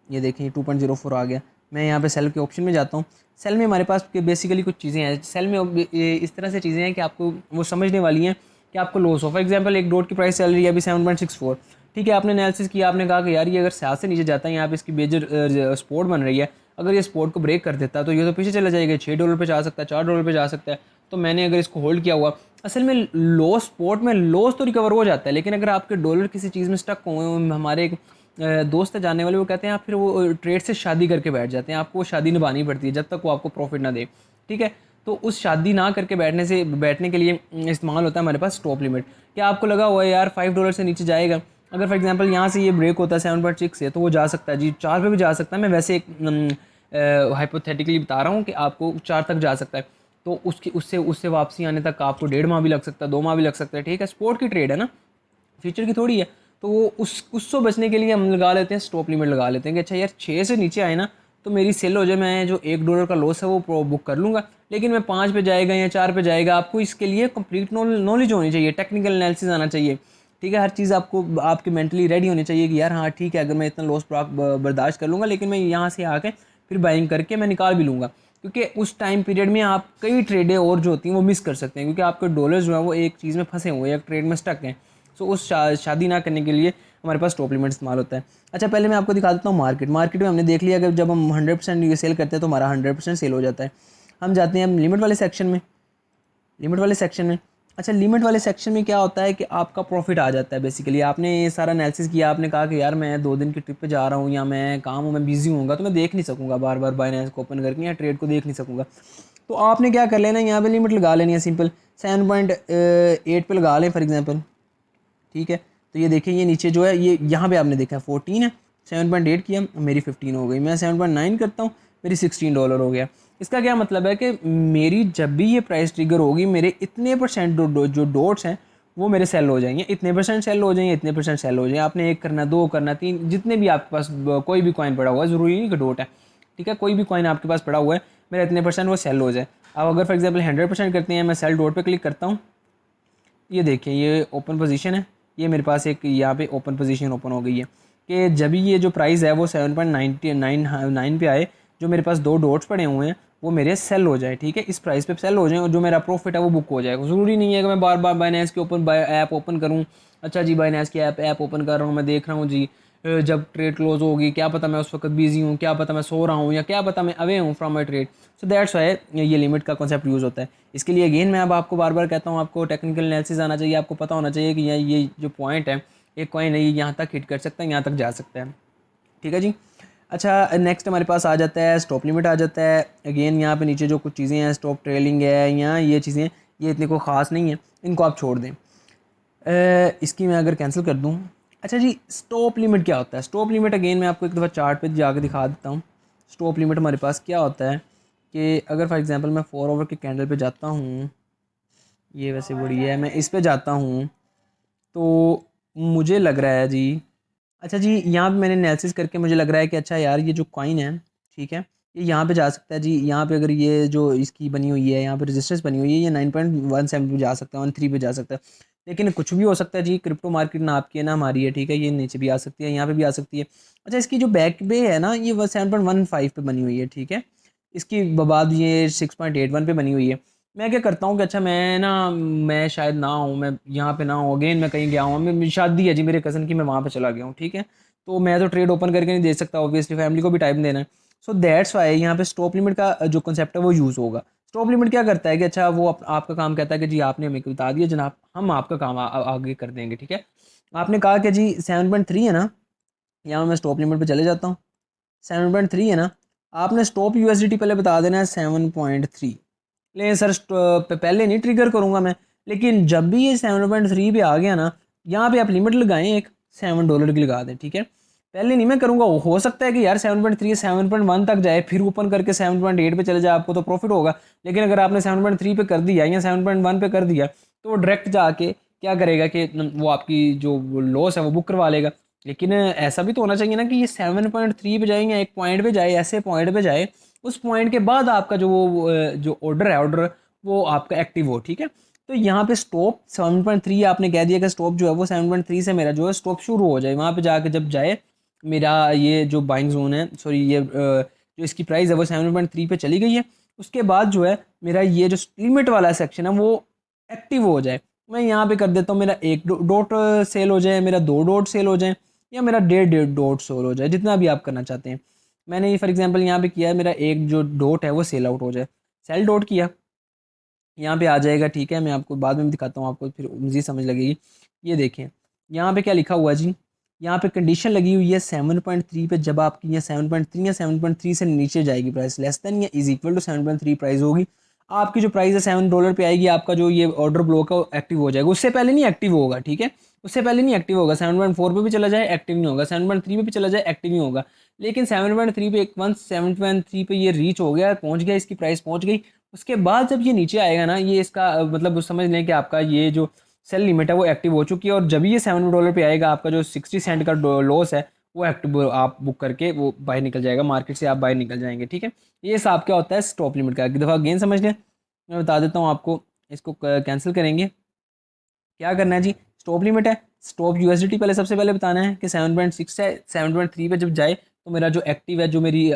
ये देखें 2.04 आ गया। मैं यहाँ पे सेल के ऑप्शन में जाता हूँ। सेल में हमारे पास बेसिकली कुछ चीज़ें हैं। सेल में इस तरह से चीज़ें हैं कि आपको वो समझने वाली हैं कि आपको लॉस हो। फॉर एग्जांपल एक डॉट की प्राइस चल रही है अभी 7.64। ठीक है, आपने एनालिसिस किया, आपने कहा कि यार ये अगर 7 से नीचे जाता है, यहाँ पे इसकी मेजर सपोर्ट बन रही है, अगर ये सपोर्ट को ब्रेक कर देता है तो ये तो पीछे चला जाएगा, $6 पे जा सकता है, $4 पे जा सकता है। तो मैंने अगर इसको होल्ड किया हुआ, असल में लॉस स्पोर्ट में लॉस तो रिकवर हो जाता है, लेकिन अगर आपके डॉलर किसी चीज़ में स्टक हुए, हमारे एक दोस्त है जानने वाले, वो कहते हैं आप फिर वो ट्रेड से शादी करके बैठ जाते हैं, आपको वो शादी निभानी पड़ती है जब तक वो आपको प्रॉफिट ना दे। ठीक है, तो उस शादी ना करके बैठने के लिए इस्तेमाल होता है हमारे पास स्टॉप लिमिट। क्या आपको लगा हुआ है यार $5 से नीचे जाएगा, अगर फॉर एग्जांपल यहाँ से ये ब्रेक होता है 7.6 से, तो वो जा सकता है जी 4 पे भी जा सकता है। मैं वैसे एक हाइपोथेटिकली बता रहा हूँ कि आपको 4 तक जा सकता है, तो उसकी उससे उससे वापसी आने तक आपको 1.5 माह भी लग सकता है, 2 माह भी लग सकता है। ठीक है, स्पोर्ट की ट्रेड है ना, फ्यूचर की थोड़ी है। तो वो उससे बचने के लिए हम लगा लेते हैं स्टॉप लिमिट, लगा लेते हैं कि अच्छा यार 6 से नीचे आए ना तो मेरी सेल हो जाए, मैं जो $1 का लॉस है वो बुक कर लूँगा। लेकिन मैं 5 पे जाएगा या 4 पे जाएगा, आपको इसके लिए कंप्लीट नॉलेज होनी चाहिए, टेक्निकल एनालिसिस आना चाहिए। ठीक है, हर चीज़ आपको आपकी मेंटली रेडी होनी चाहिए कि यार हाँ ठीक है, अगर मैं इतना लॉस बर्दाश्त कर लूँगा, लेकिन मैं यहाँ से आके फिर बाइंग करके मैं निकाल भी लूँगा। क्योंकि उस टाइम पीरियड में आप कई ट्रेडें और जो होती हैं वो मिस कर सकते हैं, क्योंकि आपके डॉलर जो है वो एक चीज़ में फंसे हुए हैं, एक ट्रेड में स्टक हैं। सो उस शादी ना करने के लिए हमारे पास स्टॉप लिमिट इस्तेमाल होता है। अच्छा, पहले मैं आपको दिखा देता हूँ मार्केट। मार्केट में हमने देख लिया अगर जब हम 100% ये सेल करते हैं तो हमारा 100% सेल हो जाता है। हम जाते हैं हम लिमिट वाले सेक्शन में। लिमिट वाले सेक्शन में अच्छा, लिमिट वाले सेक्शन में क्या होता है कि आपका प्रॉफिट आ जाता है। बेसिकली आपने ये सारा एनालिसिस किया, आपने कहा कि यार मैं 2 दिन की ट्रिप पे जा रहा हूँ, या मैं काम हूँ, मैं बिजी हूँगा, तो मैं देख नहीं सकूँगा बार बार बाइनेंस को ओपन करके, या ट्रेड को देख नहीं सकूँगा। तो आपने क्या कर लेना, यहाँ पे लिमिट लगा लेनी है सिंपल, 7.8 पे लगा लें फॉर एग्जांपल। ठीक है, तो ये देखिए ये नीचे जो है ये यहाँ पे आपने देखा 14 है, 7.8 किया मेरी 15 हो गई, मैं 7.9 करता हूँ मेरी $16 हो गया। इसका क्या मतलब है कि मेरी जब भी ये प्राइस ट्रिगर होगी, मेरे इतने परसेंट जो डॉट्स हैं वो मेरे सेल हो जाएंगे, इतने परसेंट सेल हो जाएंगे, इतने परसेंट सेल हो जाएंगे। आपने 1 करना, 2 करना, 3, जितने भी आपके पास कोई भी कॉइन पड़ा हुआ है, ज़रूरी नहीं कि डॉट है। ठीक है, कोई भी कॉइन आपके पास पड़ा हुआ है, मेरा इतने परसेंट वो सेल हो जाए। अब अगर फॉर एग्जाम्पल 100% करते हैं, मैं सेल डॉट पर क्लिक करता हूँ, ये देखिए ये ओपन पोजीशन है, ये मेरे पास एक यहाँ पे ओपन पोजीशन ओपन हो गई है कि जब भी ये जो प्राइस है वो 7.99 पे आए, जो मेरे पास 2 डॉट्स पड़े हुए हैं वो मेरे सेल हो जाए। ठीक है, इस प्राइस पे सेल हो जाए और जो मेरा प्रॉफिट है वो बुक हो जाएगा। ज़रूरी नहीं है कि मैं बार बार बाइनेंस के ऐप ओपन करूँ। अच्छा जी, बाइनेंस की ऐप ओपन कर रहा हूँ, मैं देख रहा हूँ जी जब ट्रेड क्लोज होगी, क्या पता मैं उस वक्त बिजी हूँ, क्या पता मैं सो रहा हूँ, या क्या पता मैं अवे हूँ from my trade. So that's why ये लिमिट का कॉन्सेप्ट यूज़ होता है। इसके लिए अगेन मैं अब आपको बार बार कहता हूँ, आपको टेक्निकल एनालिसिस आना चाहिए, आपको पता होना चाहिए कि ये जो पॉइंट है, एक कॉइन है, ये यहाँ तक हिट कर सकता है, यहाँ तक जा सकता है। ठीक है जी। अच्छा, नेक्स्ट हमारे पास आ जाता है स्टॉप लिमिट आ जाता है। अगेन यहाँ पे नीचे जो कुछ चीज़ें हैं, स्टॉप ट्रेलिंग है, यहाँ ये चीज़ें ये इतनी कोई ख़ास नहीं है, इनको आप छोड़ दें। इसकी मैं अगर कैंसिल कर दूँ। अच्छा जी, स्टॉप लिमिट क्या होता है? स्टॉप लिमिट अगेन मैं आपको एक दफ़ा चार्ट पे जाकर दिखा देता हूँ। स्टॉप लिमिट हमारे पास क्या होता है कि अगर फॉर एग्जांपल मैं 4 आवर के कैंडल पे जाता हूँ, ये वैसे बड़ी है, मैं इस पे जाता हूँ तो मुझे लग रहा है जी, अच्छा जी यहाँ पे मैंने एनालिसिस करके मुझे लग रहा है कि अच्छा यार ये जो कॉइन है, ठीक है, ये यहाँ पे जा सकता है जी। यहाँ पे अगर ये जो इसकी बनी हुई है, यहाँ पे रेजिस्टेंस बनी हुई है, ये 9.17 पे जा सकता है, 13 पे जा सकता है। लेकिन कुछ भी हो सकता है जी, क्रिप्टो मार्केट ना आपकी है ना हमारी है। ठीक है, ये नीचे भी आ सकती है, यहाँ पे भी आ सकती है। अच्छा, इसकी जो बैक पे है ना, ये 7.15 पे बनी हुई है। ठीक है, इसकी बाद ये 6.81 पे बनी हुई है। मैं क्या करता हूँ कि अच्छा मैं शायद ना हूँ, मैं यहाँ पे ना हूँ, अगेन मैं कहीं गया हूँ, मेरी शादी है जी मेरे कज़न की, मैं वहाँ पे चला गया हूँ, ठीक है। तो मैं तो ट्रेड ओपन करके नहीं दे सकता, ऑब्वियसली फैमिली को भी टाइम देना है। सो दैट्स वाई यहाँ पे स्टॉप लिमिट का जो कंसेप्ट है वो यूज़ होगा। स्टॉप लिमिट क्या करता है कि अच्छा वो आपका काम कहता है कि जी आपने हमें बता दिया जनाब, हम आपका काम आगे कर देंगे, ठीक है। आपने कहा कि जी 7.3 है ना, यहाँ मैं स्टॉप लिमिट पे चले जाता हूँ। 7.3 है ना, आपने स्टॉप यूएसडीटी पहले बता देना है 7.3। लेकिन सर पहले नहीं ट्रिगर करूँगा मैं, लेकिन जब भी ये 7.3 पे आ गया ना, यहाँ पे आप लिमिट लगाएं, एक $7 की लगा दें, ठीक है। पहले नहीं मैं करूँगा, हो सकता है कि यार 7.3 7.1 तक जाए, फिर ओपन करके 7.8 पे चले जाए, आपको तो प्रॉफिट होगा। लेकिन अगर आपने 7.3 पे कर दिया या 7.1 पे कर दिया, तो वो डायरेक्ट जाके क्या करेगा कि वो आपकी जो लॉस है वो बुक करवा लेगा। लेकिन ऐसा भी तो होना चाहिए ना कि ये 7.3 पे जाए या एक पॉइंट पे जाए, ऐसे पॉइंट पे जाए, उस पॉइंट के बाद आपका जो ऑर्डर है, ऑर्डर वो आपका एक्टिव हो, ठीक है। तो यहाँ पे स्टॉप 7.3 आपने कह दिया कि स्टॉप जो है वो 7.3 से मेरा जो है स्टॉप शुरू हो जाए, वहाँ पे जाके जब जाए मेरा ये जो बाइंग जोन है, सॉरी ये जो इसकी प्राइस है वो 7.3 पे चली गई है, उसके बाद जो है मेरा ये जो लिमिट वाला सेक्शन है वो एक्टिव हो जाए। मैं यहाँ पे कर देता हूँ, मेरा एक डॉट सेल हो जाए, मेरा दो डॉट सेल हो जाए, या मेरा डेढ़ डेढ़ डॉट सेल हो जाए, जितना भी आप करना चाहते हैं। मैंने ये फॉर एग्जांपल यहाँ पे किया है, मेरा एक जो डॉट है वो सेल आउट हो जाए, सेल डॉट किया, यहाँ पे आ जाएगा, ठीक है। मैं आपको बाद में भी दिखाता हूँ, आपको फिर मज़ीद समझ लगेगी। ये देखें यहाँ पे क्या लिखा हुआ है जी, यहाँ पे कंडीशन लगी हुई है 7.3 पे, जब आपकी ये 7.3 या 7.3 से नीचे जाएगी प्राइस, लेस देन या इज इक्वल टू 7.3 प्राइस होगी, आपकी जो प्राइस है $7 पे आएगी, आपका जो ये ऑर्डर ब्लॉक है वो एक्टिव हो जाएगा। उससे पहले नहीं एक्टिव होगा, ठीक है, उससे पहले नहीं एक्टिव होगा। 7.4 पे भी चला जाए एक्टिव नहीं होगा, 7.3 पे भी चला जाए एक्टिव नहीं होगा। लेकिन 7.3 पे, एक वन 7.3 पे ये रीच हो गया, पहुंच गया, इसकी प्राइस पहुंच गई, उसके बाद जब ये नीचे आएगा ना, ये इसका मतलब समझ लें कि आपका ये जो सेल लिमिट है वो एक्टिव हो चुकी है, और जब ये $7 पे आएगा, आपका जो 60 सेंट का लॉस है वो एक्टिव आप बुक करके वो बाहर निकल जाएगा, मार्केट से आप बाहर निकल जाएंगे, ठीक है। ये हिसाब क्या होता है स्टॉप लिमिट का, एक दफ़ा गेन समझ लें। मैं बता देता हूँ आपको, इसको कैंसिल करेंगे, क्या करना है जी, स्टॉप लिमिट है, स्टॉप यूएसडीटी पहले सबसे पहले बताना है कि 7.6 है, 7.3 पे जब जाए तो मेरा जो एक्टिव है, जो मेरी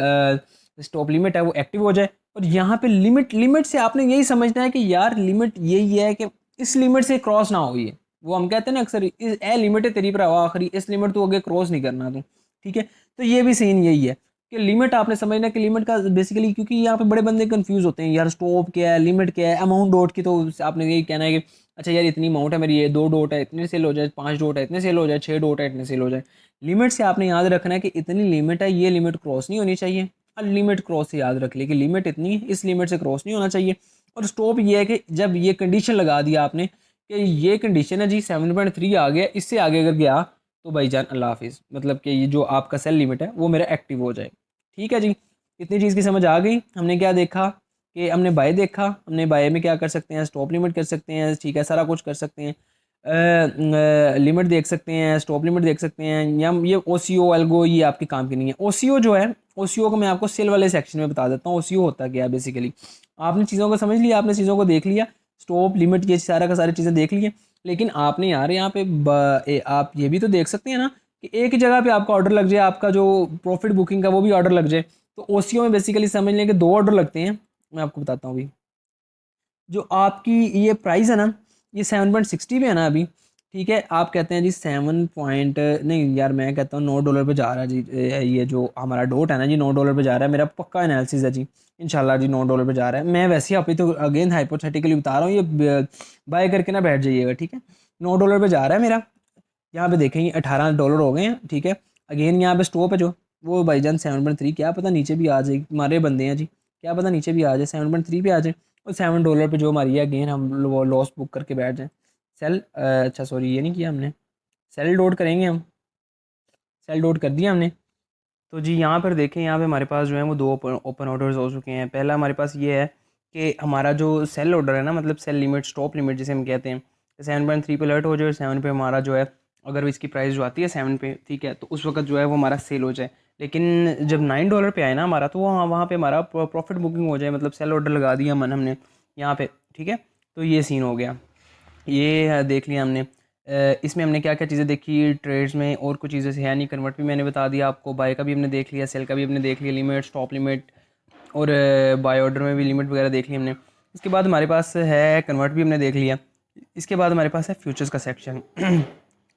स्टॉप लिमिट है वो एक्टिव हो जाए। और यहाँ पे लिमिट, लिमिट से आपने यही समझना है कि यार लिमिट यही है कि इस लिमिट से क्रॉस ना हो, ये वो हम कहते हैं ना अक्सर, इस ए लिमिट है तेरी पर आखिरी, इस लिमिट तो आगे क्रॉस नहीं करना तू, ठीक है। तो ये भी सीन यही है कि लिमिट आपने समझना है कि लिमिट का बेसिकली, क्योंकि यहाँ पे बड़े बंदे कंफ्यूज होते हैं यार, स्टॉप क्या है, लिमिट क्या है, अमाउंट डॉट की, तो आपने यही कहना है कि अच्छा यार इतनी अमाउंट है मेरी, ये दो डॉट है इतने सेल हो जाए, पांच डॉट है इतने सेल हो जाए, छह डॉट है इतने सेल हो जाए। लिमिट से आपने याद रखना है कि इतनी लिमिट है, ये लिमिट क्रॉस नहीं होनी चाहिए। लिमिट क्रॉस से याद रख ले कि लिमिट इतनी है, इस लिमिट से क्रॉस नहीं होना चाहिए। और स्टॉप ये है कि जब ये कंडीशन लगा दिया आपने कि ये कंडीशन है जी 7.3 आ गया, इससे आगे अगर गया तो भाईजान अल्लाह हाफिज़, मतलब कि ये जो आपका सेल लिमिट है वो मेरा एक्टिव हो जाए, ठीक है जी। इतनी चीज़ की समझ आ गई। हमने क्या देखा कि हमने बाय देखा, हमने बाय में क्या कर सकते हैं, स्टॉप लिमिट कर सकते हैं, ठीक है, सारा कुछ कर सकते हैं। लिमिट देख सकते हैं, स्टॉप लिमिट देख सकते हैं, या ये ओ सी ओ एल्गो ये आपके काम की नहीं है। ओ सी ओ जो है, ओ सी ओ को मैं आपको सेल वाले सेक्शन में बता देता हूँ। ओ सी ओ होता क्या है बेसिकली, आपने चीज़ों को समझ लिया, आपने चीज़ों को देख लिया, स्टॉप लिमिट ये सारा का सारी चीज़ें देख ली हैं। लेकिन आपने यार यहाँ पे आप ये भी तो देख सकते हैं ना कि एक ही जगह पे आपका ऑर्डर लग जाए, आपका जो प्रॉफिट बुकिंग का वो भी ऑर्डर लग जाए। तो ओ सी ओ में बेसिकली समझ लें कि दो ऑर्डर लगते हैं। मैं आपको बताता हूँ अभी, जो आपकी ये प्राइस है ना, ये 7.60 पे है ना अभी, ठीक है। आप कहते हैं जी 7 पॉइंट नहीं यार, मैं कहता हूँ $9 पे जा रहा है जी, ये जो हमारा डोट है ना जी $9 पे जा रहा है, मेरा पक्का एनालिसिस है जी, इंशाल्लाह जी $9 पे जा रहा है। मैं वैसे ही अभी तो अगेन हाइपोथेटिकली बता रहा हूँ, ये बाय करके ना बैठ जाइएगा, ठीक है। $9 पे जा रहा है मेरा, यहाँ पे देखेंगे $18 हो गए हैं, ठीक है। अगेन यहाँ पे स्टॉप है जो, वो भाईजान 7.3, क्या पता नीचे भी आ जाए, हमारे बंदे हैं जी, क्या पता नीचे भी आ जाए, 7.3 पे आ जाए, और $7 पे जो हमारी है अगेन हम वो लॉस बुक करके बैठ जाएं। सेल अच्छा सॉरी ये नहीं किया हमने, सेल डोट करेंगे हम, सेल डोट कर दिया हमने। तो जी यहाँ पर देखें, यहाँ पे हमारे पास जो है वो दो ओपन ऑर्डर्स हो चुके हैं। पहला हमारे पास ये है कि हमारा जो सेल ऑर्डर है ना, मतलब सेल लिमिट, स्टॉप लिमिट जिसे हम कहते हैं, 7.3 पे अलर्ट हो जाए, 7 पे हमारा जो है, अगर इसकी प्राइस जो आती है 7 पे, ठीक है, तो उस वक्त जो है वो हमारा सेल हो जाए। लेकिन जब $9 पे आए ना हमारा, तो वहाँ वहाँ पे हमारा प्रॉफिट बुकिंग हो जाए, मतलब सेल ऑर्डर लगा दिया मन हमने यहाँ पे, ठीक है। तो ये सीन हो गया, ये देख लिया हमने। इसमें हमने क्या क्या चीज़ें देखी ट्रेड्स में, और कुछ चीज़ें से है नहीं, कन्वर्ट भी मैंने बता दिया आपको, बाय का भी हमने देख लिया, सेल का भी हमने देख लिया, लिमिट, स्टॉप लिमिट, और बाय ऑर्डर में भी लिमिट वगैरह देख ली हमने। इसके बाद हमारे पास है कन्वर्ट भी हमने देख लिया। इसके बाद हमारे पास है फ्यूचर्स का सेक्शन।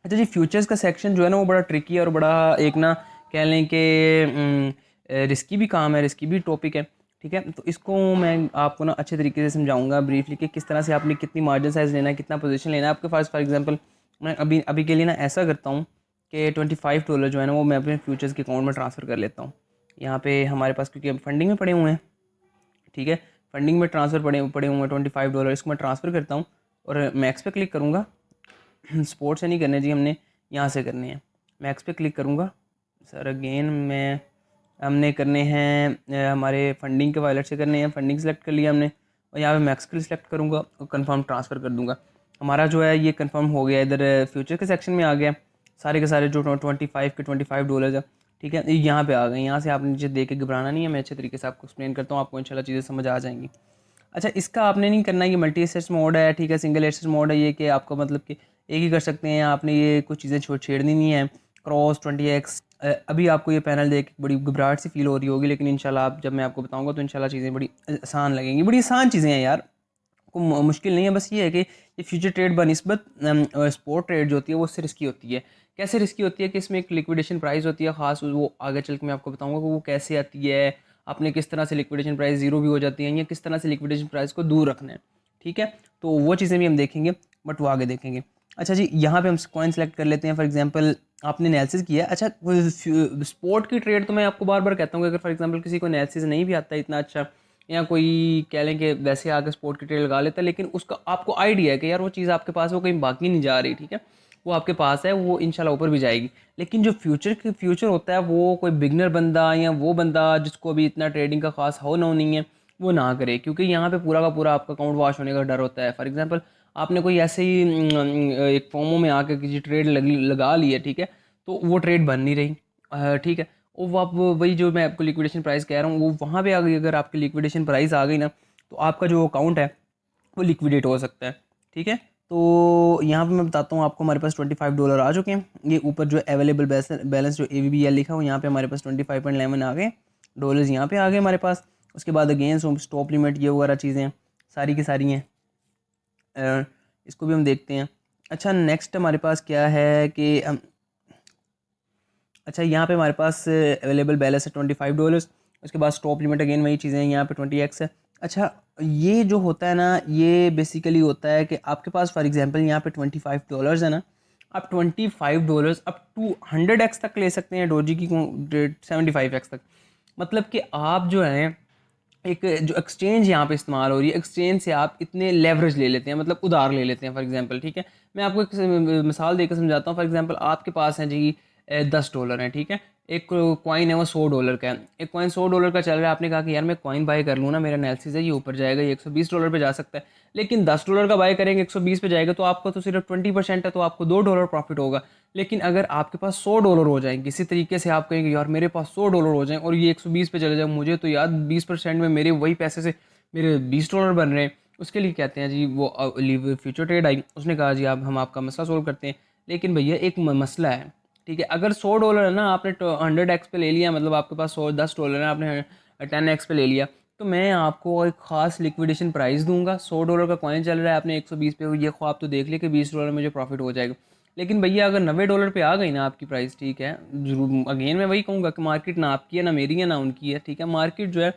अच्छा जी, फ्यूचर्स का सेक्शन जो है ना वो बड़ा ट्रिकी है और बड़ा एक ना कह लें कि रिस्की भी काम है, रिस्की भी टॉपिक है। ठीक है, तो इसको मैं आपको ना अच्छे तरीके से समझाऊंगा ब्रीफली कि किस तरह से आपने कितनी मार्जिन साइज लेना है, कितना पोजीशन लेना है आपके पास। फॉर एग्जांपल मैं अभी अभी के लिए ना ऐसा करता हूँ कि $25 जो है ना वो मैं अपने फ्यूचर्स के अकाउंट में ट्रांसफ़र कर लेता हूँ। यहाँ पे हमारे पास क्योंकि अब फंडिंग में पड़े हुए हैं, ठीक है, फंडिंग में ट्रांसफ़र पड़े हुए हैं $25, इसको मैं ट्रांसफ़र करता हूँ और मैक्स पे क्लिक करूँगा। स्पोर्ट से नहीं करने जी, हमने यहाँ से करने हैं। मैक्स पे क्लिक करूँगा सर, अगेन मैं हमने करने हैं हमारे फंडिंग के वॉलेट से करने हैं। फंडिंग सेलेक्ट कर लिया हमने और यहाँ पे मैक्स के लिए सेलेक्ट करूँगा और कंफर्म ट्रांसफ़र कर दूँगा। हमारा जो है ये कंफर्म हो गया, इधर फ्यूचर के सेक्शन में आ गया। सारे के सारे जो 25 के $25 है, ठीक है, ये यहाँ पे आ गए। यहाँ से आपने नीचे देख के घबराना नहीं है, मैं अच्छे तरीके से आपको एक्सप्लेन करता हूँ, आपको इंशाल्लाह चीज़ें समझ आ जाएंगी। अच्छा, इसका आपने नहीं करना, ये मल्टी एसेट्स मोड है, ठीक है, सिंगल एसेट्स मोड है ये, कि आपको मतलब कि एक ही कर सकते हैं, आपने ये कुछ चीज़ें छेड़नी नहीं है। क्रॉस 20x, अभी आपको ये पैनल देख के बड़ी घबराहट सी फील हो रही होगी, लेकिन इंशाल्लाह आप जब मैं आपको बताऊंगा तो इंशाल्लाह चीज़ें बड़ी आसान लगेंगी। बड़ी आसान चीज़ें हैं यार, को मुश्किल नहीं है। बस ये है कि ये फ्यूचर ट्रेड बनिस्बत स्पोर्ट ट्रेड जो होती है वो उससे रिस्की होती है। कैसे रिस्की होती है कि इसमें एक लिक्विडेशन प्राइस होती है ख़ास, वो आगे चल के मैं आपको बताऊंगा कि वो कैसे आती है, आपने किस तरह से लिक्विडेशन प्राइस ज़ीरो भी हो जाती है या किस तरह से लिक्विडेशन प्राइस को दूर रखना है। ठीक है, तो वो चीज़ें भी हम देखेंगे, बट वो आगे देखेंगे। अच्छा जी, यहाँ पे हम कॉइन सेलेक्ट कर लेते हैं। फॉर एग्जांपल आपने एनालिसिस किया है। अच्छा, स्पोर्ट की ट्रेड तो मैं आपको बार बार कहता हूँ कि अगर फॉर एग्जांपल किसी को एनालिसिस नहीं भी आता इतना अच्छा, या कोई कह लें कि वैसे आके स्पोर्ट की ट्रेड लगा लेता है, लेकिन उसका आपको आइडिया है कि यार वो चीज़ आपके पास है, वो कहीं बाकी नहीं जा रही, ठीक है, वो आपके पास है, वो इंशाल्लाह ऊपर भी जाएगी। लेकिन जो फ्यूचर होता है वो कोई बिगनर बंदा या वो बंदा जिसको अभी इतना ट्रेडिंग का खास हो ना नहीं है, वो ना करे, क्योंकि यहाँ पे पूरा का पूरा आपका अकाउंट वॉश होने का डर होता है। फॉर एग्जांपल आपने कोई ऐसे ही एक फॉर्मो में आके किसी ट्रेड लगा ली है, ठीक है, तो वो ट्रेड बन नहीं रही, ठीक है, वो आप वही जो मैं आपको लिक्विडेशन प्राइस कह रहा हूँ वो वहाँ पे आ गई। अगर आपकी लिक्विडेशन प्राइस आ गई ना तो आपका जो अकाउंट है वो लिक्विडेट हो सकता है। ठीक है, तो यहाँ पे मैं बताता हूँ आपको, हमारे पास $25 आ चुके हैं। ये ऊपर जो अवेलेबल बैलेंस जो AVBL लिखा हो, यहाँ पे हमारे पास 25.11 आ गए डॉलर्स, यहाँ पे आ गए हमारे पास। उसके बाद अगेन स्टॉप लिमिट ये वगैरह चीज़ें सारी की सारी हैं, इसको भी हम देखते हैं। अच्छा, नेक्स्ट हमारे पास क्या है कि अच्छा, यहाँ पे हमारे पास अवेलेबल बैलेंस है $25। उसके बाद स्टॉप लिमिट अगेन वही चीज़ें हैं, यहाँ पे 20x है। अच्छा, ये जो होता है ना ये बेसिकली होता है कि आपके पास फॉर एग्जांपल यहाँ पे $25 है ना, आप $25 अप टू 100x तक ले सकते हैं, डोजी की 75x तक। मतलब कि आप जो है एक जो एक्सचेंज यहाँ पे इस्तेमाल हो रही है, एक्सचेंज से आप इतने लेवरेज ले लेते हैं, मतलब उधार ले लेते हैं। फॉर एग्जांपल, ठीक है, मैं आपको एक मिसाल देकर समझाता हूँ। फॉर एग्जांपल आपके पास है जी $10 है, ठीक है, एक कॉइन है वो $100 का है। एक कॉइन $100 का चल रहा है, आपने कहा कि यार मैं कॉइन बाय कर लूँ ना, मेरा एनालिसिस है ये ऊपर जाएगा, ये $120 पे जा सकता है। लेकिन $10 का बाय करेंगे 120 पे जाएगा, तो आपको तो सिर्फ 20% है, तो आपको $2 प्रॉफिट होगा। लेकिन अगर आपके पास $100 हो जाए, किसी तरीके से आप कहेंगे यार मेरे पास $100 हो जाए और ये 120 पे चले जाए, मुझे तो यार 20% में मेरे वही पैसे से मेरे $20 बन रहे हैं, उसके लिए कहते हैं जी वो फ्यूचर ट्रेड आई। उसने कहा जी आप हम आपका मसला सोल्व करते हैं। लेकिन भैया एक मसला है, ठीक है, अगर $100 है ना, आपने 100x पे ले लिया, मतलब आपके पास $10 है, आपने 10x पे ले लिया, तो मैं आपको एक ख़ास लिक्विडेशन प्राइस दूंगा। $100 का कॉइन चल रहा है, आपने 120 पे, ये ख्वाब तो देख लिया कि $20 में मुझे प्रॉफिट हो जाएगा। लेकिन भैया अगर $90 पे आ गई ना आपकी प्राइस, ठीक है, जरूर अगेन मैं वही कहूँगा कि मार्केट ना आपकी है ना मेरी है ना उनकी है, ठीक है, मार्केट जो है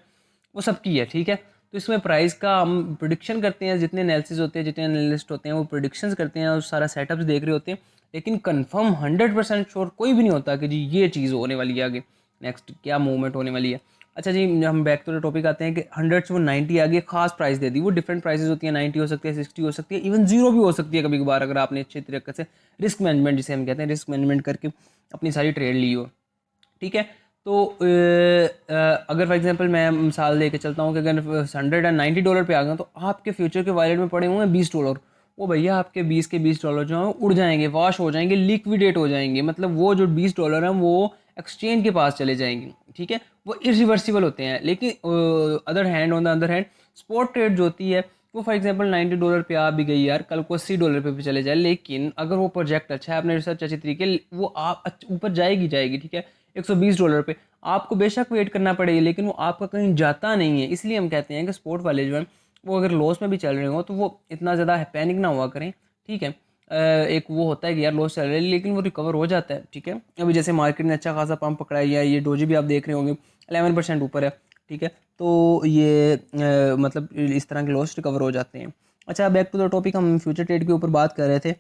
वो सबकी है, ठीक है। तो इसमें प्राइस का हम प्रिडिक्शन करते हैं, जितने एनालिसिस होते हैं, जितने एनालिस्ट होते हैं वो प्रिडिक्शंस करते हैं और सारा सेटअप्स देख रहे होते हैं, लेकिन कंफर्म 100% श्योर कोई भी नहीं होता कि जी ये चीज़ होने वाली है, आगे नेक्स्ट क्या मूवमेंट होने वाली है। अच्छा जी, हम बैक टू द टॉपिक आते हैं कि 100 से वो 90 आ गई, खास प्राइस दे दी। वो डिफरेंट प्राइसेस होती है, 90 हो सकती है, 60 हो सकती है, इवन जीरो भी हो सकती है कभी कभार, अगर आपने अच्छे तरीके से रिस्क मैनेजमेंट, जिसे हम कहते हैं रिस्क मैनेजमेंट करके अपनी सारी ट्रेड ली हो, ठीक है। तो अगर फॉर एग्जांपल मैं मिसाल दे के चलता हूँ कि अगर $190 पे आ गए तो आपके फ्यूचर के वॉलेट में पड़े हुए हैं $20, वो भैया आपके 20 के $20 जो हैं उड़ जाएंगे, वॉश हो जाएंगे, लिक्विडेट हो जाएंगे। मतलब वो जो $20 हैं वो एक्सचेंज के पास चले जाएंगे, ठीक है, वो इरिवर्सिबल होते हैं। लेकिन other hand on the other hand spot trade जो होती है वो फॉर एग्जांपल $90 पे आ भी गई यार, कल को $80 पे भी चले जाए, लेकिन अगर वो प्रोजेक्ट अच्छा है, आपने रिसर्च अच्छी तरीके, वो आप ऊपर जाएगी जाएगी, ठीक है, $120 पे आपको बेशक वेट करना पड़ेगा, लेकिन वो आपका कहीं जाता नहीं है। इसलिए हम कहते हैं कि स्पोर्ट वाले जो हैं वो अगर लॉस में भी चल रहे हो तो वो इतना ज़्यादा पैनिक ना हुआ करें, ठीक है। एक वो होता है कि यार लॉस चल रहा है लेकिन वो रिकवर हो जाता है, ठीक है। अभी जैसे मार्केट ने अच्छा खासा पंप पकड़ा है, या ये डोजी भी आप देख रहे होंगे 11% ऊपर है, ठीक है। तो ये मतलब इस तरह के लॉस रिकवर हो जाते हैं। अच्छा, बैक टू द टॉपिक, हम फ्यूचर ट्रेड के ऊपर बात कर रहे थे।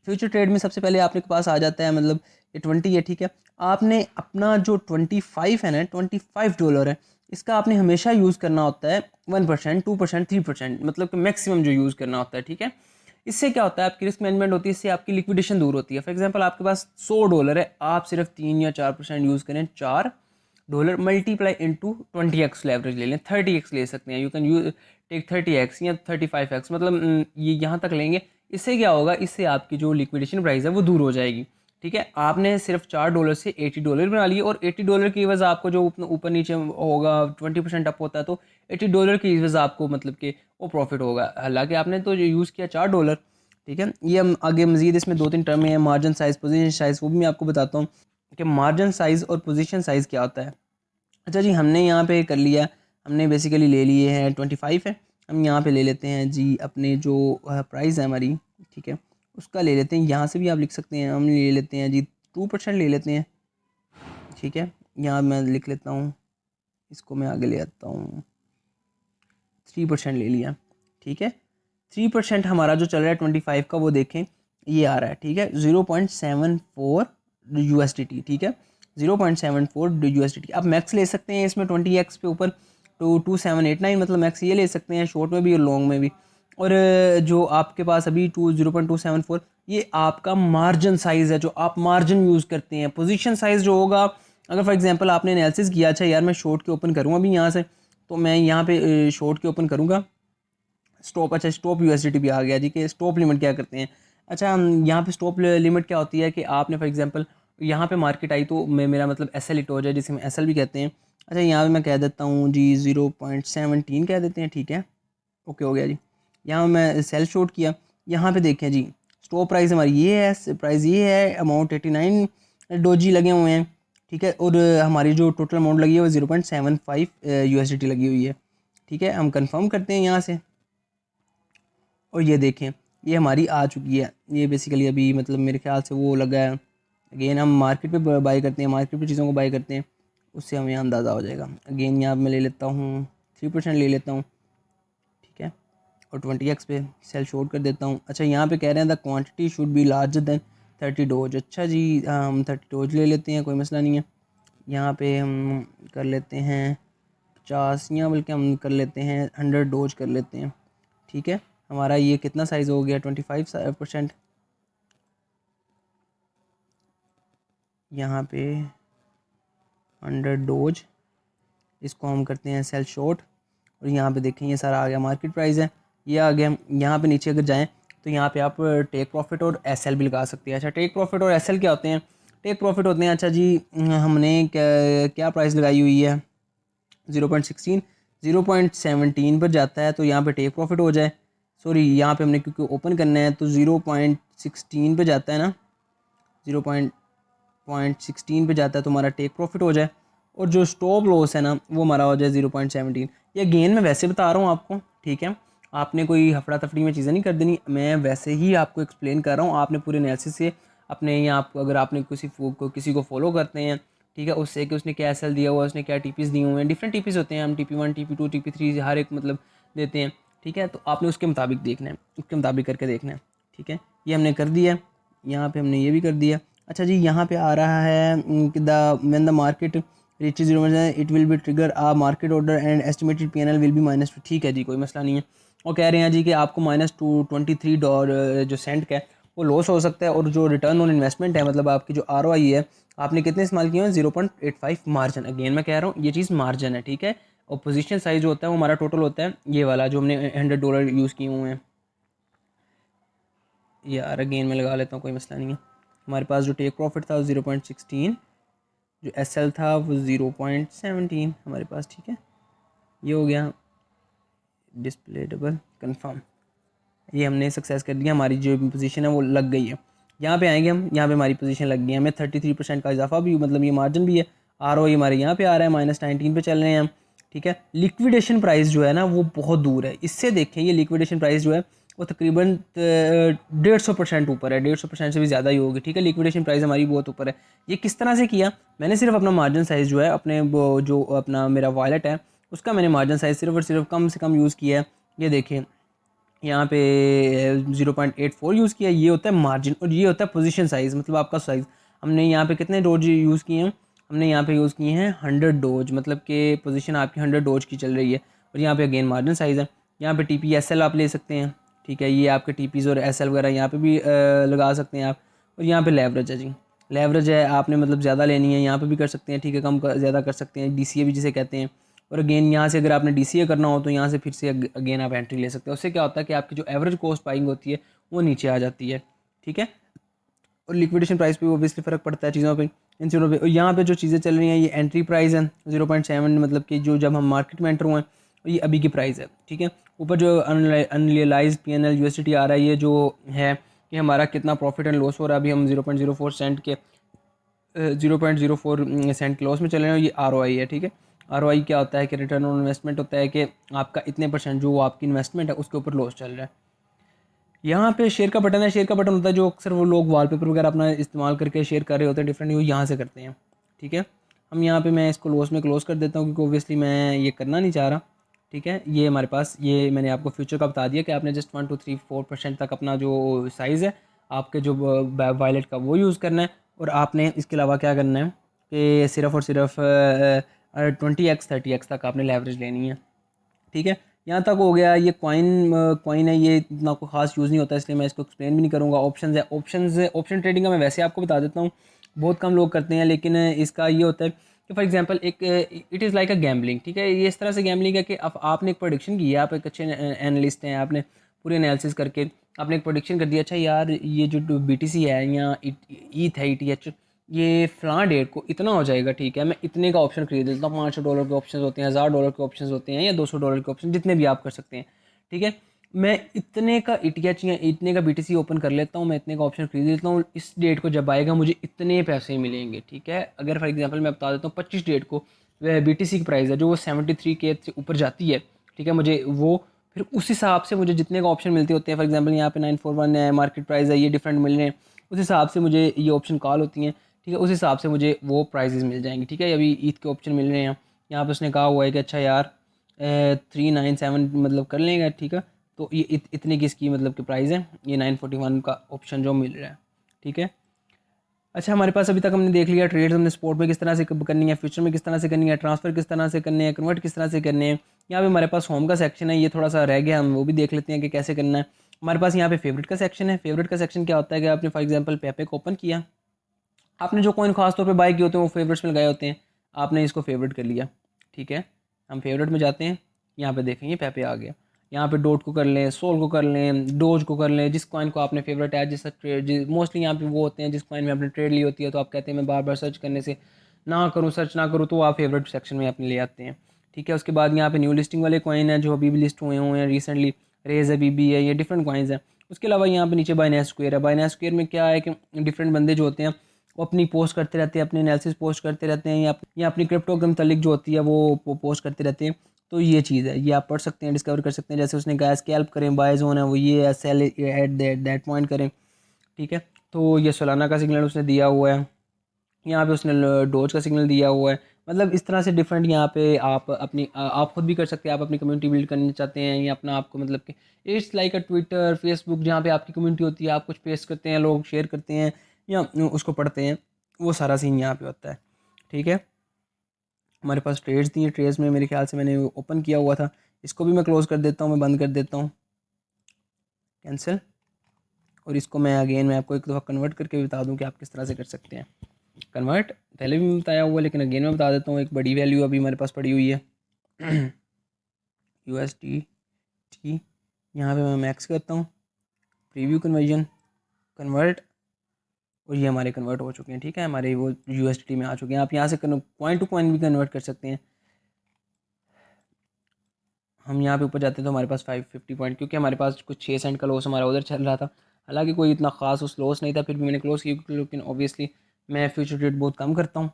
फ्यूचर ट्रेड में सबसे पहले आपके पास आ जाता है मतलब ये 20 है, ठीक है। आपने अपना जो 25 है ना, $25 है, इसका आपने हमेशा यूज़ करना होता है 1%, 2%, 3%, मतलब कि मैक्सिमम जो यूज़ करना होता है, ठीक है। इससे क्या होता है, आपकी रिस्क मैनेजमेंट होती है, इससे आपकी लिक्विडेशन दूर होती है। फॉर एग्जांपल आपके पास $100 है, आप सिर्फ 3 या 4% यूज़ करें, $4 मल्टीप्लाई इंटू 20x लेवरेज ले लें, 30x ले सकते हैं, you can use take 30x या 35x, मतलब ये यहाँ तक लेंगे। इससे क्या होगा, इससे आपकी जो लिक्विडेशन प्राइस है वो दूर हो जाएगी, ठीक है। आपने सिर्फ $4 से $80 बना लिए, और $80 की वजह आपको जो ऊपर नीचे होगा 20% अप होता है, तो $80 की वजह आपको मतलब कि वो प्रॉफिट होगा। हालांकि आपने तो यूज़ किया $4, ठीक है। ये हम आगे मजीद इसमें 2-3 टर्म है, मार्जिन साइज़, पोजीशन साइज़, वो भी मैं आपको बताता हूँ कि मार्जिन साइज़ और पोजीशन साइज़ क्या होता है। अच्छा जी, हमने यहाँ पे कर लिया, हमने बेसिकली ले लिए हैं 25 है, हम यहाँ पे ले लेते हैं जी अपने जो प्राइस है हमारी, ठीक है, उसका ले लेते हैं। यहाँ से भी आप लिख सकते हैं, हम ले लेते हैं जी 2% ले लेते हैं, ठीक है। यहाँ मैं लिख लेता हूँ, इसको मैं आगे ले आता हूँ, 3% ले लिया, ठीक है। 3% हमारा जो चल रहा है 25 का, वो देखें ये आ रहा है, ठीक है, 0.74 USDT, ठीक है, 0.74 USDT। आप मैक्स ले सकते हैं इसमें 20x पे ऊपर, तो 2789, मतलब मैक्स ये ले सकते हैं, शॉर्ट में भी और लॉन्ग में भी। और जो आपके पास अभी 0.274, ये आपका मार्जिन साइज़ है, जो आप मार्जिन यूज़ करते हैं। पोजीशन साइज़ जो होगा, अगर फॉर एग्जांपल आपने एनालिसिस किया, अच्छा यार मैं शॉर्ट के ओपन करूँगा अभी यहाँ से, तो मैं यहाँ पे शॉर्ट के ओपन करूँगा, स्टॉप, अच्छा स्टॉप यूएसडीटी भी आ गया जी, कि स्टॉप लिमिट क्या करते हैं। अच्छा, यहाँ पे स्टॉप लिमिट क्या होती है कि आपने फॉर एग्जांपल यहाँ पे मार्केट आई तो मैं, मेरा मतलब एस एल हिट हो जाए, जिसे हम एस एल भी कहते हैं। अच्छा, यहाँ पे मैं कह देता हूँ जी 0.17 कह देते हैं, ठीक है, ओके हो गया जी। यहाँ मैं सेल शॉर्ट किया, यहाँ पे देखें जी स्टॉप प्राइस हमारी ये है, प्राइस ये है, अमाउंट 89 डोजी लगे हुए हैं, ठीक है। और हमारी जो टोटल अमाउंट लगी है वो 0.75 यूएसडीटी लगी हुई है, ठीक है। हम कंफर्म करते हैं यहाँ से, और ये देखें ये हमारी आ चुकी है। ये बेसिकली अभी मतलब मेरे ख्याल से वो लगा है। अगेन हम मार्केट पे बाई करते हैं, मार्केट पे चीज़ों को बाई करते हैं, उससे हमें अंदाज़ा हो जाएगा। अगेन यहाँ मैं ले लेता हूँ 3% ले लेता हूँ, ठीक है, और 20x पे सेल शॉर्ट कर देता हूँ। अच्छा, यहाँ पे कह रहे हैं the quantity should be larger than 30 dose. अच्छा जी, हम 30 डोज ले लेते हैं, कोई मसला नहीं है। यहाँ पे हम कर लेते हैं 50, या बल्कि हम कर लेते हैं 100 डोज कर लेते हैं, ठीक है। हमारा ये कितना साइज़ हो गया, 25%। यहाँ पे 100 डोज, इसको हम करते हैं सेल शॉर्ट, और यहाँ पे देखें ये सारा आ गया, मार्केट प्राइस है ये आ गया। यहाँ पे नीचे अगर जाएं तो यहाँ पे आप टेक प्रॉफिट और एसएल भी लगा सकते हैं। अच्छा, टेक प्रॉफिट और एसएल क्या होते हैं? टेक प्रॉफिट होते हैं, अच्छा जी, हमने क्या प्राइस लगाई हुई है, 0.16, 0.17 पर जाता है तो यहाँ पे टेक प्रॉफिट हो जाए। सॉरी, यहाँ पे हमने क्योंकि ओपन करना है तो 0.16 पे जाता है ना, 0.16 पे जाता है तो हमारा टेक प्रॉफिट हो जाए, और जो स्टॉप लॉस है ना वो हमारा हो जाए 0.17। ये गेन मैं वैसे बता रहा हूँ आपको, ठीक है, आपने कोई हफड़ा तफड़ी में चीज़ें नहीं कर देनी, मैं वैसे ही आपको एक्सप्लेन कर रहा हूँ। आपने पूरे एनालिसिस से अपने, या आप अगर आपने किसी को फॉलो करते हैं, ठीक है, उससे कि उसने क्या एसएल दिया हुआ है, उसने क्या टीपीस दिए हुए हैं, डिफरेंट टीपीस होते हैं, हम TP1, TP2, TP3 हर एक मतलब देते हैं, ठीक है। तो आपने उसके मुताबिक देखना है, उसके मुताबिक करके देखना है, ठीक है। ये हमने कर दिया, यहाँ पे हमने ये भी कर दिया। अच्छा जी, यहाँ पे आ रहा है कि the when the market reaches 0 it will be trigger a market order and estimated PNL will be -2। ठीक है जी, कोई मसला नहीं है। और कह रहे हैं जी कि आपको -223 जो सेंट का है वो लॉस हो सकता है, और जो रिटर्न ऑन इन्वेस्टमेंट है, मतलब आपकी जो ROI है, आपने कितने इस्तेमाल किए हैं, 0.85 मार्जिन। अगेन मैं कह रहा हूँ ये चीज़ मार्जिन है, ठीक है। और पोजीशन साइज जो होता है वो हमारा टोटल होता है ये वाला जो हमने $100 यूज़ किए हुए हैं। यार अगेन मैं लगा लेता हूँ, कोई मसला नहीं है। हमारे पास जो टेक प्रॉफिट था 0.16, जो SL था वो 0.17 हमारे पास, ठीक है। ये हो गया डिस्प्ले डबल कंफर्म, ये हमने सक्सेस कर दिया, हमारी जो पोजीशन है वो लग गई है। यहाँ पे आएंगे हम, यहाँ पे हमारी पोजीशन लग गई है, हमें 33% का इजाफा भी, मतलब ये मार्जिन भी है। ROI हमारे यहाँ पे आ रहा है, -19 पे चल रहे हैं हम, ठीक है। लिक्विडेशन प्राइस जो है ना वो बहुत दूर है इससे। देखें ये लिक्विडेशन प्राइस जो है वो तकरीबन 150% ऊपर है, 150% से भी ज़्यादा ही होगी, ठीक है। लिक्विडेशन प्राइस हमारी बहुत ऊपर है। ये किस तरह से किया, मैंने सिर्फ अपना मार्जिन साइज़ जो है अपने वो जो अपना मेरा वॉलेट है उसका मैंने मार्जिन साइज़ सिर्फ और सिर्फ कम से कम यूज़ किया है। ये देखें यहाँ पे 0.84 यूज़ किया, ये होता है मार्जिन, और ये होता है पोजीशन साइज़, मतलब आपका साइज़। हमने यहाँ पे कितने डोज यूज़ किए हैं, हमने यहाँ पे यूज़ किए हैं 100 डोज, मतलब कि पोजीशन आपकी 100 डोज की चल रही है। और यहाँ पे अगेन मार्जिन साइज़ है। यहाँ पे TP SL आप ले सकते हैं, ठीक है। ये आपके TPs और SL वगैरह यहाँ पे भी लगा सकते हैं आप। और यहाँ पे लेवरेज है जी, लेवरेज है, आपने मतलब ज़्यादा लेनी है यहाँ पे भी कर सकते हैं, ठीक है, कम ज़्यादा कर सकते हैं, DCA भी जिसे कहते हैं। और अगेन यहाँ से अगर आपने DCA करना हो तो यहाँ से फिर से अगेन आप एंट्री ले सकते हो। उससे क्या होता है कि आपकी जो एवरेज कॉस्ट बाइंग होती है वो नीचे आ जाती है, ठीक है। और लिक्विडेशन प्राइस पे ओबियसली फ़र्क पड़ता है चीज़ों पे, इन चीज़ों पे। और यहाँ पे जो चीज़ें चल रही हैं ये एंट्री प्राइस है 0.7, मतलब कि जो जब हम मार्केट में एंटर हुए हैं, ये अभी की प्राइस है, ठीक है। ऊपर जो अनरियलाइज PNL USDT आ रहा है, ये जो है कि हमारा कितना प्रॉफिट एंड लॉस हो रहा है, अभी हम 0.04 सेंट के 0.04 सेंट लॉस में चले रहे हैं। ये ROI है, ठीक है। ROI क्या होता है कि रिटर्न ऑन इन्वेस्टमेंट होता है कि आपका इतने % जो आपकी इन्वेस्टमेंट है उसके ऊपर लॉस चल रहा है। यहाँ पे शेयर का बटन है, शेयर का बटन होता है जो अक्सर वो लोग वॉलपेपर वगैरह अपना इस्तेमाल करके शेयर कर रहे होते हैं डिफरेंट, वो यहाँ से करते हैं, ठीक है। हम यहाँ पे मैं इसको लॉस में क्लोज़ कर देता हूँ क्योंकि ओबियसली मैं ये करना नहीं चाह रहा, ठीक है। ये हमारे पास, ये मैंने आपको फ्यूचर का बता दिया कि आपने जस्ट 1 2 3 4% तक अपना जो साइज़ है आपके जो वायलेट का वो यूज़ करना है। और आपने इसके अलावा क्या करना है कि सिर्फ़ और सिर्फ 20x 30x तक आपने लेवरेज लेनी है, ठीक है। यहाँ तक हो गया। ये कॉइन है, ये इतना कोई खास यूज़ नहीं होता इसलिए मैं इसको एक्सप्लेन भी नहीं करूँगा। ऑप्शन ट्रेडिंग का मैं वैसे आपको बता देता हूँ, बहुत कम लोग करते हैं, लेकिन इसका ये होता है कि फॉर एग्जांपल एक it is like a gambling, ठीक है। ये इस तरह से गैम्बलिंग है कि अब आपने एक प्रोडिक्शन की है, आप एक अच्छे एनालिस्ट हैं, आपने पूरी एनालिसिस करके आपने एक प्रोडिक्शन कर दिया, अच्छा यार ये जो BTC है या ईथ है ETH, ये फ़लाँ डेट को इतना हो जाएगा, ठीक है, मैं इतने का ऑप्शन खरीद लेता हूँ। $500 के ऑप्शन होते हैं, $1000 के ऑप्शन होते हैं, या $200 के ऑप्शन, जितने भी आप कर सकते हैं, ठीक है। मैं इतने का ETH या इतने का BTC ओपन कर लेता हूँ, मैं इतने का ऑप्शन खरीद लेता हूँ, इस डेट को जब आएगा मुझे इतने पैसे मिलेंगे, ठीक है। अगर फॉर एग्जाम्पल मैं बता देता हूँ 25 डेट को वह BTC की प्राइस है जो वो 73K से ऊपर जाती है, ठीक है, मुझे वो फिर उस हिसाब से मुझे जितने का ऑप्शन मिलते होते हैं, फॉर एग्जाम्पल यहाँ पे 941 है, मार्केट प्राइस है, ये डिफरेंट मिल रहे हैं, उस हिसाब से मुझे ये ऑप्शन कॉल होती हैं, ठीक है। उस हिसाब से मुझे वो प्राइजेज़ मिल जाएंगे, ठीक है। अभी ईद के ऑप्शन मिल रहे हैं, यहाँ पे उसने कहा हुआ है कि अच्छा यार 397 मतलब कर लेंगे, ठीक है। तो ये इतने की इसकी मतलब कि प्राइस है, ये 941 का ऑप्शन जो मिल रहा है, ठीक है। अच्छा, हमारे पास अभी तक हमने देख लिया ट्रेड्स हमने स्पोर्ट में किस तरह से करनी है, फ्यूचर में किस तरह से करनी है, ट्रांसफ़र किस तरह से करने हैं, कन्वर्ट किस तरह से करने हैं। यहाँ पे हमारे पास होम का सेक्शन है, ये थोड़ा सा रह गया, हम वो भी देख लेते हैं कि कैसे करना है। हमारे पास यहाँ पे फेवरेट का सेक्शन है। फेवरेट का सेक्शन क्या होता है कि आपने फॉर एग्जांपल पेपे को ओपन किया, आपने जो कॉइन खास तौर पे बाय किए होते हैं वो फेवरेट्स में लगाए होते हैं, आपने इसको फेवरेट कर लिया, ठीक है। हम फेवरेट में जाते हैं, यहाँ पे देखेंगे पेपे आ गया। यहाँ पे डॉट को कर लें, सोल को कर लें, डोज को कर लें, जिस कॉइन को आपने फेवरेट है, जिस ट्रेड मोस्टली यहाँ पे वो होते हैं जिस कॉइन में आपने ट्रेड ली होती है, तो आप कहते हैं मैं बार बार सर्च करने से ना करूँ, सर्च ना करूँ, तो आप फेवरेट सेक्शन में अपने ले आते हैं, ठीक है। उसके बाद यहाँ पे न्यू लिस्टिंग वाले कॉइन है जो अभी भी लिस्ट हुए हैं रिसेंटली, रेज है, BB है, ये डिफरेंट कॉइन्स हैं। उसके अलावा यहाँ पे नीचे बाइनेंस स्क्वायर है। बाइनेंस स्क्वायर में क्या है कि डिफरेंट बंदे जो होते हैं वो अपनी पोस्ट करते रहते हैं, अपनी एनालिसिस पोस्ट करते रहते हैं, या अपनी क्रिप्टो के मतलब जो होती है वो पोस्ट करते रहते हैं। तो ये चीज़ है, ये आप पढ़ सकते हैं, डिस्कवर कर सकते हैं। जैसे उसने कहा स्कैल्प करें, बाय जोन है वो ये है, सेल एट दैट पॉइंट करें, ठीक है। तो ये सोलाना का सिग्नल उसने दिया हुआ है, यहाँ पे उसने डोज का सिग्नल दिया हुआ है। मतलब इस तरह से डिफरेंट यहाँ पे आप अपनी आप खुद भी कर सकते हैं। आप अपनी कम्युनिटी बिल्ड करना चाहते हैं या अपना आपको मतलब कि it's like a Twitter Facebook जहाँ पे आपकी कम्युनिटी होती है, आप कुछ पेस्ट करते हैं, लोग शेयर करते हैं या उसको पढ़ते हैं, वो सारा सीन यहाँ पे होता है, ठीक है। हमारे पास ट्रेड्स थी, ट्रेड्स में मेरे ख्याल से मैंने ओपन किया हुआ था, इसको भी मैं क्लोज़ कर देता हूँ, मैं बंद कर देता हूँ, कैंसिल। और इसको मैं आपको एक दफ़ा कन्वर्ट करके भी बता दूँ कि आप किस तरह से कर सकते हैं कन्वर्ट। पहले भी बताया हुआ लेकिन अगेन मैं बता देता हूँ। एक बड़ी वैल्यू अभी हमारे पास पड़ी हुई है USDT, यहाँ पे मैं मैक्स करता हूँ, प्रीव्यू कन्वर्जन, कन्वर्ट, और ये हमारे कन्वर्ट हो चुके हैं, ठीक है। हमारे वो USDT में आ चुके हैं। आप यहाँ से कॉइन टू कॉइन भी कन्वर्ट कर सकते हैं। हम यहाँ पे ऊपर जाते हैं तो हमारे पास 550 पॉइंट, क्योंकि हमारे पास कुछ 6 सेंट का लॉस हमारा उधर चल रहा था, हालांकि कोई इतना खास उस लॉस नहीं था, फिर भी मैंने क्लोज किया, लेकिन ऑब्वियसली मैं फ्यूचर ट्रेड बहुत कम करता हूँ,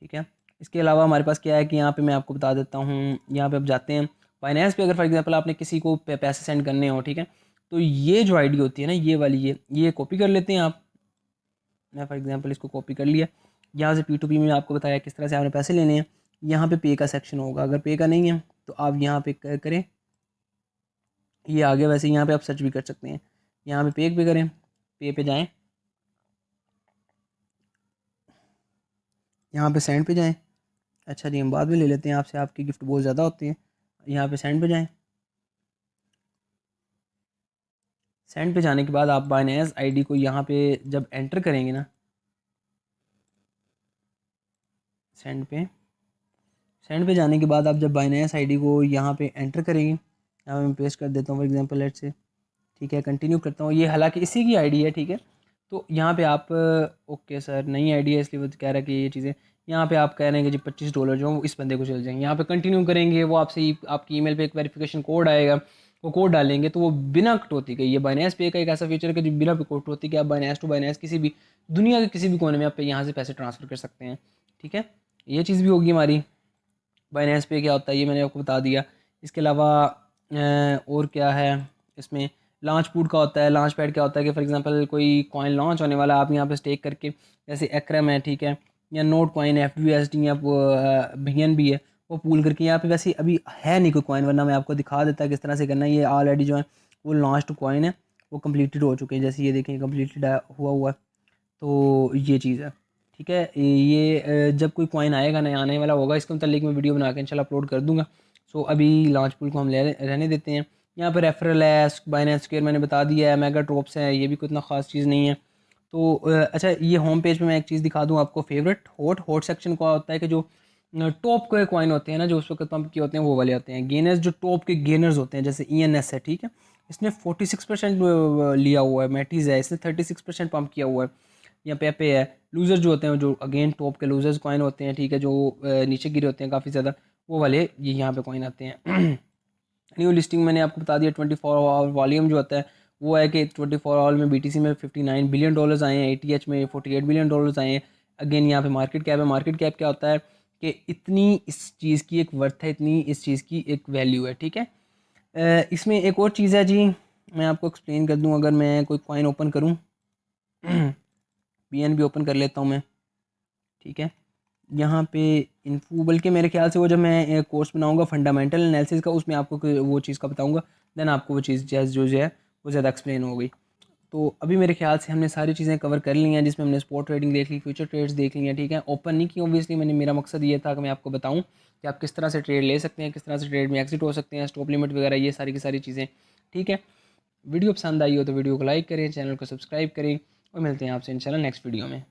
ठीक है। इसके अलावा हमारे पास क्या है कि यहाँ पे मैं आपको बता देता हूँ, यहाँ पे आप जाते हैं बाइनेंस पे, अगर फॉर एग्जांपल आपने किसी को पैसे सेंड करने हो, ठीक है, तो ये जो आईडी होती है ना, ये वाली, ये कॉपी कर लेते हैं आप। मैं फॉर एग्जांपल इसको कॉपी कर लिया। यहाँ से P2P में आपको बताया किस तरह से आपने पैसे लेने हैं। यहाँ पे पे का सेक्शन होगा, अगर पे का नहीं है तो आप यहाँ पे करें, ये आगे वैसे यहाँ पे आप सर्च भी कर सकते हैं। यहाँ पे पे करें, पे जाएँ, यहाँ पे सेंड पे जाएँ। अच्छा जी, हम बाद में ले लेते हैं आपसे, आपकी गिफ्ट बहुत ज़्यादा होती है। यहाँ पे सेंड पे जाएँ। सेंड पे जाने के बाद आप बाइनेंस आईडी को यहाँ पे जब एंटर करेंगे ना, सेंड पे जाने के बाद आप जब बाइनेंस आईडी को यहाँ पे एंटर करेंगे, यहाँ पे मैं पेस्ट कर देता हूँ फॉर एग्जांपल लेट से, ठीक है, कंटिन्यू करता हूँ। ये हालांकि इसी की आईडी है, ठीक है। तो यहाँ पे आप ओके सर नई आईडी है इसलिए वो कह रहा है कि ये चीज़ें, यहाँ पे आप कह रहे हैं कि जी $25 जो वो इस बंदे को चल जाएंगे। यहाँ पे कंटिन्यू करेंगे, वो आपसे आपकी ईमेल पे एक वेरिफिकेशन कोड आएगा, वो कोड डालेंगे तो वो बिना कटौती के, ये बाइनेंस पे का एक ऐसा फीचर है कि जो बिना कटौती के आप बाइनेंस टू बाइनेंस किसी भी दुनिया के किसी भी कोने में आप यहाँ से पैसे ट्रांसफ़र कर सकते हैं, ठीक है। ये चीज़ भी होगी हमारी। बाइनेंस पे क्या होता है ये मैंने आपको बता दिया। इसके अलावा और क्या है इसमें, लॉन्च पूड का होता है। लॉन्च पैड क्या होता है कि फॉर एग्जांपल कोई कॉइन लॉन्च होने वाला है, आप यहाँ पे स्टेक करके, जैसे एक्रेम है, ठीक है, या नोट कॉइन है, FUSD या BNB है, वो पूल करके यहाँ पे, वैसे अभी है नहीं कोई कॉइन, वरना मैं आपको दिखा देता किस तरह से करना है। ये ऑलरेडी जो है वो लॉन्च कॉइन है, वो कम्प्लीटेड हो चुके हैं, जैसे ये देखें कम्प्लीटेड हुआ है। तो ये चीज़ है, ठीक है। ये जब कोई कॉइन आएगा, नया आने वाला होगा, इसके मतलब मैं वीडियो बना के इंशाल्लाह अपलोड कर दूंगा। सो अभी लॉन्च पूल को हम रहने देते हैं। यहाँ पर रेफरल है, बाइनेंस स्क्वायर मैंने बता दिया है, मेगा ड्रॉप्स है, ये भी कोई इतना ख़ास चीज़ नहीं है। तो अच्छा, ये होम पेज पे मैं एक चीज़ दिखा दूँ आपको, फेवरेट हॉट सेक्शन का होता है कि जो टॉप के कॉइन होते हैं ना, जो उस वक्त पंप किए होते हैं, वो वाले होते हैं। गेनर्स, जो टॉप के गेनर्स होते हैं, जैसे ENS है, ठीक है, इसने 46% लिया हुआ है। मैटीज़ है, इसने 36% पंप किया हुआ है। या पे है। लूज़र जो होते हैं, जो अगेन टॉप के लूजर्स कॉइन होते हैं, ठीक है, जो नीचे गिरे होते हैं काफ़ी ज़्यादा, वो वाले ये यहाँ पे कॉइन आते हैं। न्यू लिस्टिंग मैंने आपको बता दिया। 24 आवर वॉल्यूम जो होता है वो है कि 24 आवर में BTC में $59 बिलियन आए हैं, ATH में $48 बिलियन आए हैं। अगेन यहाँ पे मार्केट कैप है। मार्केट कैप क्या होता है कि इतनी इस चीज़ की एक वर्थ है, इतनी इस चीज़ की एक वैल्यू है, ठीक है। इसमें एक और चीज़ है जी, मैं आपको एक्सप्लेन कर दूँ। अगर मैं कोई कॉइन ओपन करूँ, BNB ओपन कर लेता हूँ मैं, ठीक है। यहाँ पे इन्फो, बल्कि मेरे ख्याल से वो जब मैं कोर्स बनाऊंगा फंडामेंटल एनालिसिस का, उसमें आपको वो चीज़ का बताऊंगा, देन आपको वो चीज़ जो है वो ज़्यादा एक्सप्लेन हो गई। तो अभी मेरे ख्याल से हमने सारी चीज़ें कवर कर ली हैं, जिसमें हमने स्पॉट ट्रेडिंग देख ली, फ्यूचर ट्रेड्स देख ली हैं, ठीक है। ओपन नहीं की ऑब्वियसली, मैंने, मेरा मकसद ये था कि मैं आपको बताऊँ कि आप किस तरह से ट्रेड ले सकते हैं, किस तरह से ट्रेड में एग्जिट हो सकते हैं, स्टॉप लिमिट वगैरह, ये सारी की सारी चीज़ें, ठीक है। वीडियो पसंद आई हो तो वीडियो को लाइक करें, चैनल को सब्सक्राइब करें, और मिलते हैं आपसे इंशाल्लाह नेक्स्ट वीडियो में।